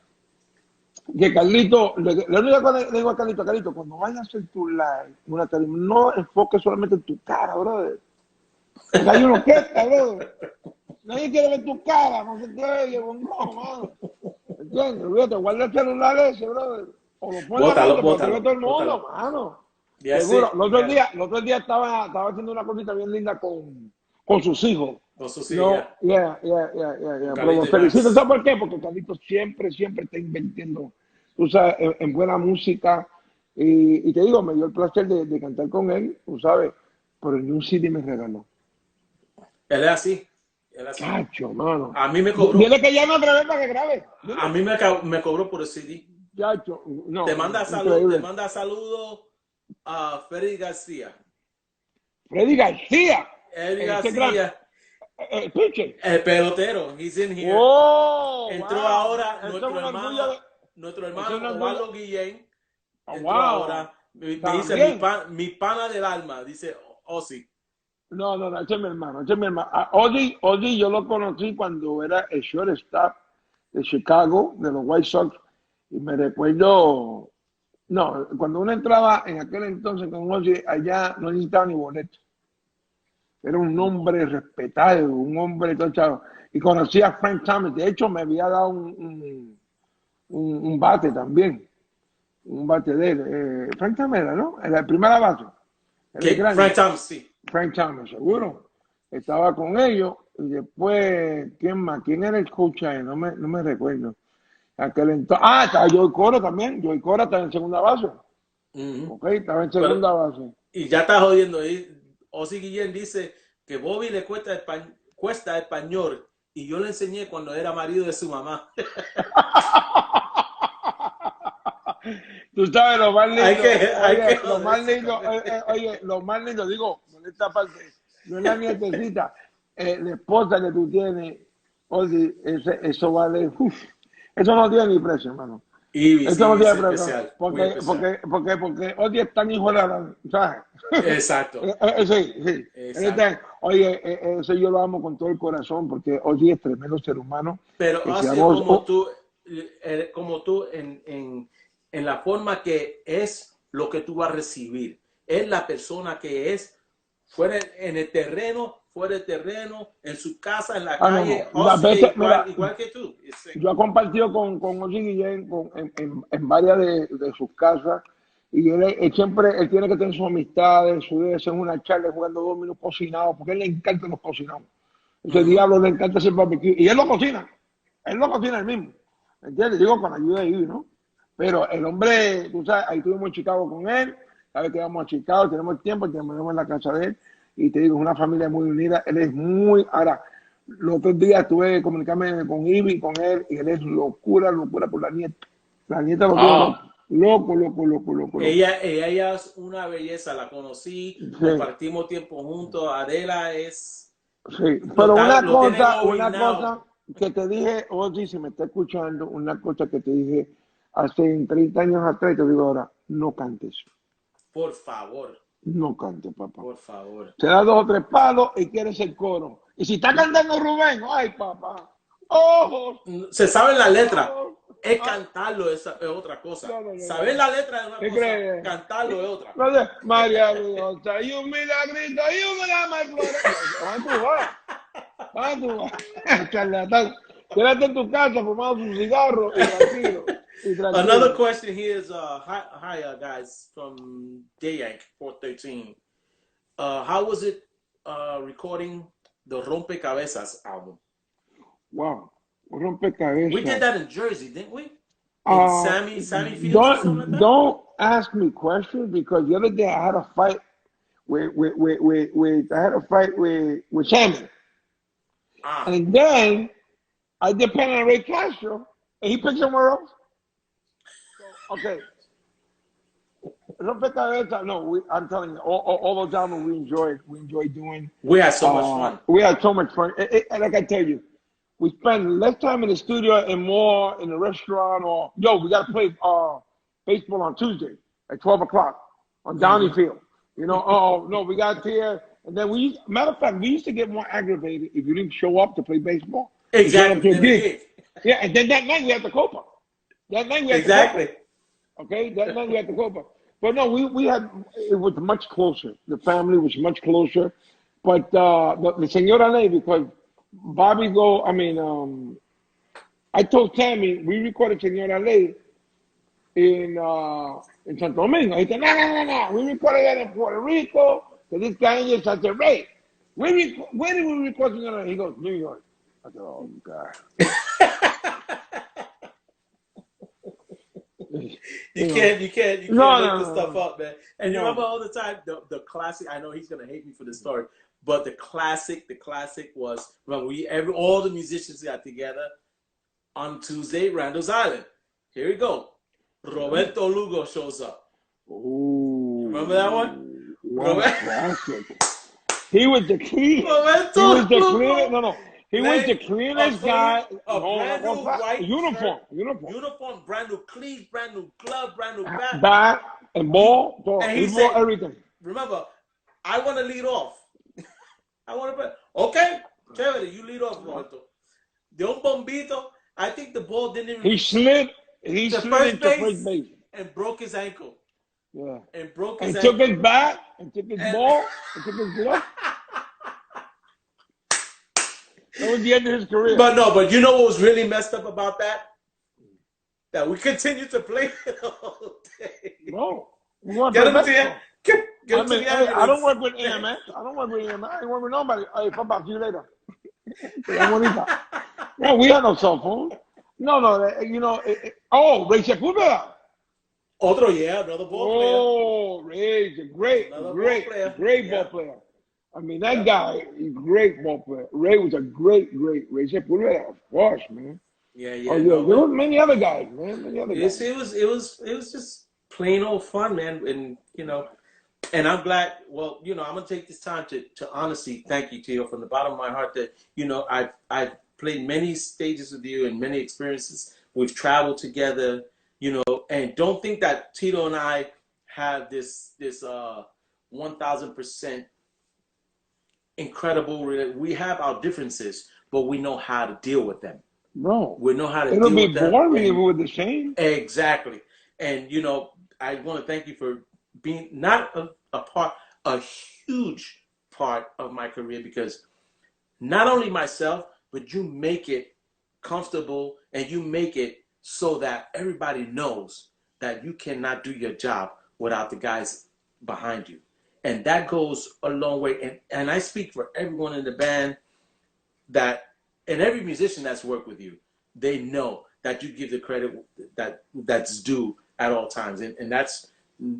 S2: Que Carlito, lo único que le digo a Carlito, cuando vayas a hacer tu live, no enfoques solamente en tu cara, brother. Porque hay uno que está, brother. Nadie quiere ver tu cara, no se te oye, bongo, mano. ¿Entiendes? Olvídate, guarda el celular ese, brother. O lo pones
S1: Bótalo,
S2: aparte para que lo vea todo el
S1: bótalo.
S2: mundo, mano.
S1: That's
S2: Seguro.
S1: it.
S2: El otro día estaba haciendo una cosita bien linda con sus hijos.
S1: Con sus hijos,
S2: No,
S1: yeah.
S2: Pero los
S1: Carlito
S2: felicito,
S1: Max.
S2: ¿sabes por qué? Porque Carlito siempre está invirtiendo, tú sabes, en buena música. Y te digo, me dio el placer de cantar con él, tú sabes, por el New City me regaló.
S1: Él es así. Él es así.
S2: Chacho, mano.
S1: A mí me cobró.
S2: Dile que llame otra vez para que grabe. Dile.
S1: A mí me cobró por el CD.
S2: Chacho, no,
S1: Te manda
S2: increíble.
S1: saludos a Freddy García.
S2: Freddy García.
S1: Freddy
S2: Este gran
S1: García.
S2: pitcher.
S1: El pelotero. He's in here.
S2: Oh,
S1: Entró
S2: wow.
S1: ahora
S2: Eso es
S1: nuestro
S2: un
S1: hermano,
S2: orgullo de...
S1: nuestro
S2: Eso es
S1: hermano
S2: un orgullo.
S1: Osvaldo Guillén.
S2: Oh,
S1: Entró
S2: wow.
S1: ahora. Me dice
S2: También.
S1: mi pana del alma. Dice Ozzy.
S2: No, ese es mi hermano, ese es mi hermano. Ozzy yo lo conocí cuando era el shortstop de Chicago, de los White Sox, y me recuerdo, no, cuando uno entraba en aquel entonces con Ozzy, allá no necesitaba ni boleto. Era un hombre respetado, un hombre tochado. Y conocí a Frank Thomas, de hecho me había dado un bate también, un bate de él. Frank Thomas era, ¿no? En la primera base, era el grande.
S1: Frank Thomas, sí.
S2: Frank Thomas, seguro. Estaba con ellos y después, ¿quién más? ¿Quién era el coach ahí? No me recuerdo. Aquel entonces, estaba Joey Cora también. Joey Cora estaba en segunda base. Ok, estaba en segunda base.
S1: Y ya está jodiendo. Ozzy Guillén dice que Bobby le cuesta español y yo le enseñé cuando era marido de su mamá.
S2: Tú sabes lo más lindo.
S1: Lo
S2: más lindo, digo, en esta parte, no es la nietecita, la esposa que tú tienes, oye, eso vale, eso no tiene ni precio, hermano. Eso no tiene precio. Porque oye, es tan hijo de la, ¿sabes?
S1: Exacto.
S2: Sí. Exacto. Oye, eso yo lo amo con todo el corazón, porque oye, es tremendo ser humano.
S1: Pero así como tú en la forma que es lo que tú vas a recibir. Es la persona que es fuera en el terreno, fuera del terreno, en su casa, en la calle. Igual que tú.
S2: Yo he compartido con Ozzy Guillén en varias de sus casas y él siempre tiene que tener sus amistades, su debe ser una charla jugando dominó cocinado, porque a él le encantan los cocinados. Ese diablo le encanta hacer barbecue y él lo cocina él mismo. ¿Entiendes? Digo, con ayuda de Ivy, ¿no? Pero el hombre, tú sabes, ahí estuvimos en Chicago con él, cada vez que vamos a Chicago, tenemos tiempo, terminamos en la casa de él, y te digo, es una familia muy unida, él es muy, ahora, los otros días estuve comunicándome con Ivy, con él, y él es locura por la nieta. La nieta lo tiene loco.
S1: Ella es una belleza, la conocí, compartimos tiempo juntos, Adela es...
S2: Sí, pero una cosa que te dije, Ozzy, si me está escuchando, una cosa que te dije hace 30 años atrás, te digo ahora, no cantes.
S1: Por favor.
S2: No cante, papá.
S1: Por favor.
S2: Se da 2 o 3 palos y quiere ser coro. Y si está cantando Rubén, ay, papá. Ojos,
S1: Se sabe la letra.
S2: ojos.
S1: Es
S2: Ah,
S1: cantarlo es otra cosa.
S2: no, no, no,
S1: Saber
S2: no.
S1: la letra es una
S2: ¿Qué
S1: cosa,
S2: crees?
S1: cantarlo es otra.
S2: No sé, María Diosa, y un milagrito, y un milagro. ¿Dónde tú vas? ¿Dónde tú vas? Charlatán. Quédate en tu casa fumando un cigarro y tranquilo. Y tranquilo.
S1: Another question here is, hi guys, from Dayank 413. How was it recording the Rompecabezas album?
S2: Wow. Rompecabezas.
S1: We did that in Jersey, didn't we? In Sammy Fields or something like that?
S2: Don't ask me questions because the other day I had a fight with Sammy. And then I depend on Ray Castro and he picked somewhere else. So, okay. Rompecabezas, no, I'm telling you, all those albums we enjoyed doing.
S1: We had so much fun.
S2: We had so much fun. And like I tell you, we spend less time in the studio and more in the restaurant or, we got to play baseball on Tuesday at 12 o'clock on Downey Field. You know, oh, no, we got here. And then matter of fact, we used to get more aggravated if you didn't show up to play baseball.
S1: Exactly.
S2: Yeah, and then that night we had the Copa.
S1: Exactly.
S2: Okay, that night we had the Copa. But no, it was much closer. The family was much closer. But the Señora Ley, because Bobby I told Tammy, we recorded Señora Ley in Santo Domingo. He said, no. We recorded that in Puerto Rico. So this guy in here said, Ray, where did we record Señora Ley? He goes, New York. I said, oh, God.
S1: You can't make this stuff up, man. And you remember all the time, the classic, I know he's going to hate me for this story, but the classic was, remember, all the musicians got together on Tuesday, Randall's Island. Here we go. Roberto Lugo shows up.
S2: Ooh.
S1: Remember that one?
S2: Classic. He was the key. He was the cleanest guy.
S1: A brand new white
S2: uniform.
S1: Brand new cleats, brand new glove, brand new bat.
S2: Bat and ball.
S1: And he
S2: said, everything.
S1: Remember, I want to lead off. Okay, chévere, you lead off, Roberto. De un bombito, I think the ball didn't even.
S2: He slid into first base
S1: and broke his ankle.
S2: Yeah.
S1: And broke
S2: his
S1: ankle.
S2: Took his bat and took his ball and took his glove. That was the end of his career.
S1: But you know what was really messed up about that? That we continued to play it all day.
S2: No.
S1: Get him to the
S2: I don't work with AMS. I ain't work with nobody. Hey, Papa, see you later. No, we had no cell phone. No, you know. Ray Sepulveda.
S1: Another ball player.
S2: Oh, Ray's a great ball player. I mean, that guy is a great ball player. Ray was a great Ray Sepulveda, of course, man.
S1: Yeah.
S2: There were many other guys, man.
S1: It was just plain old fun, man. And and I'm glad. Well, I'm gonna take this time to honestly thank you, Tito, from the bottom of my heart. That I've played many stages with you and many experiences. We've traveled together, and don't think that Tito and I have this 1,000% incredible. We have our differences, but we know how to deal with them.
S2: No,
S1: we know how to.
S2: It'll
S1: deal
S2: be
S1: with them.
S2: boring if we were the same.
S1: Exactly, and I want to thank you for being not a huge part of my career, because not only myself, but you make it comfortable and you make it so that everybody knows that you cannot do your job without the guys behind you. And that goes a long way. And I speak for everyone in the band and every musician that's worked with you, they know that you give the credit that's due at all times. And that's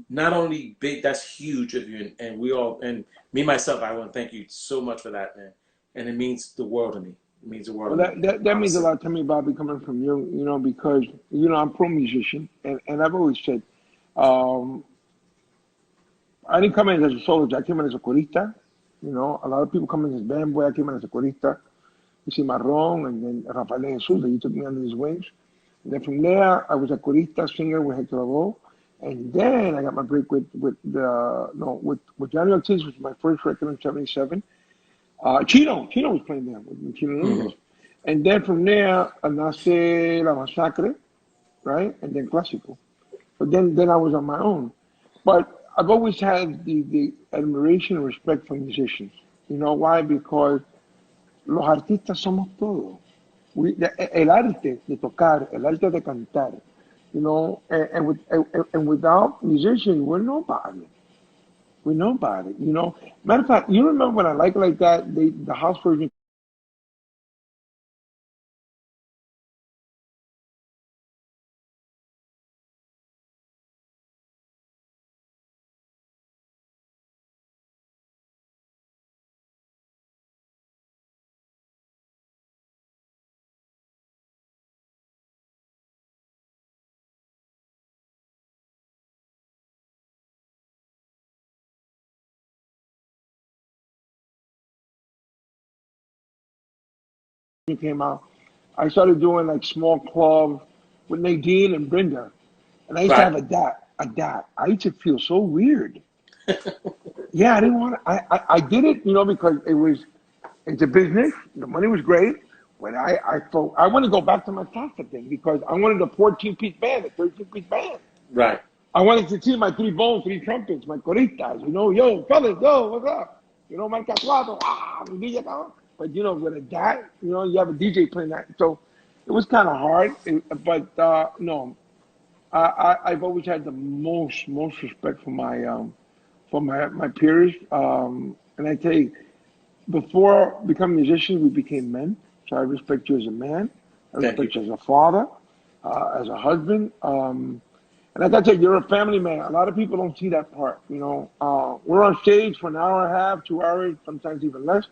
S1: not only big, that's huge of you. And we all, and me, myself, I want to thank you so much for that, man. And it means the world to me. It means the world to me.
S2: That means a lot to me, Bobby, coming from you, because, I'm pro musician. And I've always said, I didn't come in as a solo. I came in as a corista. A lot of people come in as band boy. I came in as a corista. You see Marron and then Rafael de Jesus. He took me under his wings. And then from there, I was a corista singer with Hector Lavoe. And then I got my break with Johnny Ortiz, which was my first record in '77. Chino was playing there with Tito
S1: Hmm.
S2: Nieves. And then from there, nace La Masacre, right? And then Clásico. But then I was on my own. But I've always had the admiration and respect for musicians. You know why? Because los artistas somos todos. El arte de tocar, el arte de cantar, you know, and without musicians, we're nobody. We're nobody, you know. Matter of fact, you remember when I like that, the house version came out, I started doing like small clubs with Nadine and Brenda. And I used to
S1: Right.
S2: have a dot. I used to feel so weird. Yeah, I didn't want to, I did it, you know, because it's a business. The money was great. But I thought, I want to go back to my Tasha thing because I wanted a 14-piece band, a 13-piece band.
S1: Right.
S2: I wanted to see my three bones, three trumpets, my coritas, you know, yo, fellas, yo, what's up? You know, my cacuado, mi DJ, cabrón. But, you know, with a dot, you know, you have a DJ playing that. So it was kind of hard. But no, I've always had the most respect for my peers. And I tell you, before becoming musicians, we became men. So I respect you as a man. I
S1: Thank you.
S2: respect you as a father, as a husband. And like I said, you're a family man. A lot of people don't see that part. You know, we're on stage for an hour and a half, 2 hours, sometimes even less.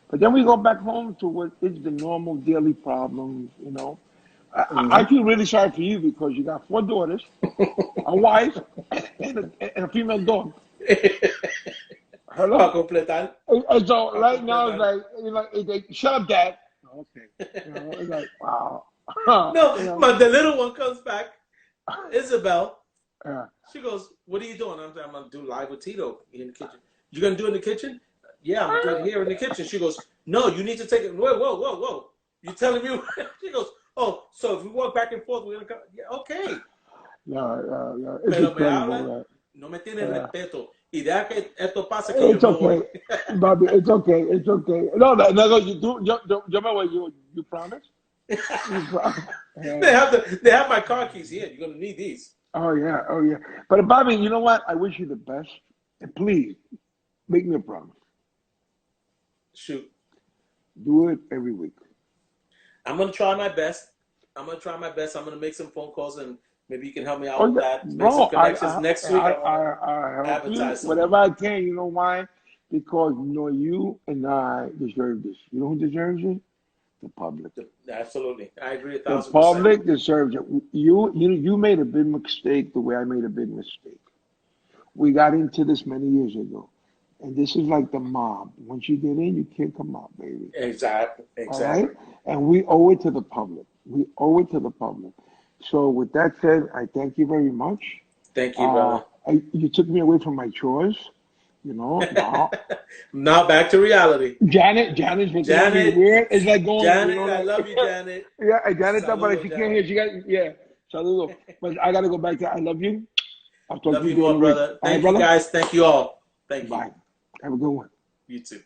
S2: But then we go back home to what is the normal daily problems. You know, I
S1: Hmm.
S2: feel really sorry for you because you got 4 daughters, a wife, and a female dog.
S1: Para
S2: Hello.
S1: completar.
S2: And so
S1: Para
S2: right now it's
S1: completar.
S2: like, you know, it's like, shut up, dad. Okay. You know, it's like, wow.
S1: No,
S2: You know,
S1: but the little one comes back, Isabel.
S2: yeah.
S1: She goes, "What are you doing?" I'm gonna do live with Tito in the kitchen. You gonna do it in the kitchen? Yeah, I'm doing it here in the kitchen. She goes, "No, you need to take it. Whoa. You telling me?" She goes, "Oh, so if we walk back and forth, we're gonna come." Yeah, okay.
S2: No. It's
S1: Pero me
S2: incredible,
S1: habla,
S2: man.
S1: no me tiene
S2: Yeah.
S1: respeto. Y deja que esto pase que yo
S2: It's
S1: me voy.
S2: okay, Bobby. It's okay. It's okay. No. You do. Yo me voy. You promise? You promise? Yeah.
S1: They have my car keys here. You're gonna need these.
S2: Oh yeah. Oh yeah. But Bobby, you know what? I wish you the best. And please make me a promise.
S1: Shoot.
S2: Do it every week.
S1: I'm gonna try my best. I'm gonna try my best. I'm gonna make some phone calls and maybe you can help me out
S2: Oh
S1: with
S2: yeah,
S1: that. Make some
S2: bro.
S1: connections. Next week I wanna
S2: I help you
S1: advertise something.
S2: whatever I can. You know why? Because you know you and I deserve this. You know who deserves it? The public.
S1: Absolutely. I agree a
S2: The
S1: thousand percent.
S2: public deserves it. You made a big mistake the way I made a big mistake. We got into this many years ago, and this is like the mob. Once you get in, you can't come out, baby.
S1: Exactly.
S2: All right?
S1: Exactly.
S2: And we owe it to the public. We owe it to the public. So with that said, I thank you very much.
S1: Thank you, brother.
S2: You took me away from my chores. You know, now
S1: Now back to reality.
S2: Janet's looking at me
S1: Janet,
S2: weird. It's like going, you know,
S1: Janet, I
S2: like
S1: love you, Janet.
S2: yeah, Janet, but
S1: Saludo,
S2: she can't hear.
S1: Janet.
S2: She got yeah. Saludo. But I gotta go back to I love you. I'll talk to
S1: Love
S2: you
S1: you
S2: during
S1: more,
S2: the week.
S1: brother.
S2: All right,
S1: Thank you,
S2: brother.
S1: guys. Thank you all. Thank you.
S2: Bye. Have a good one.
S1: You too.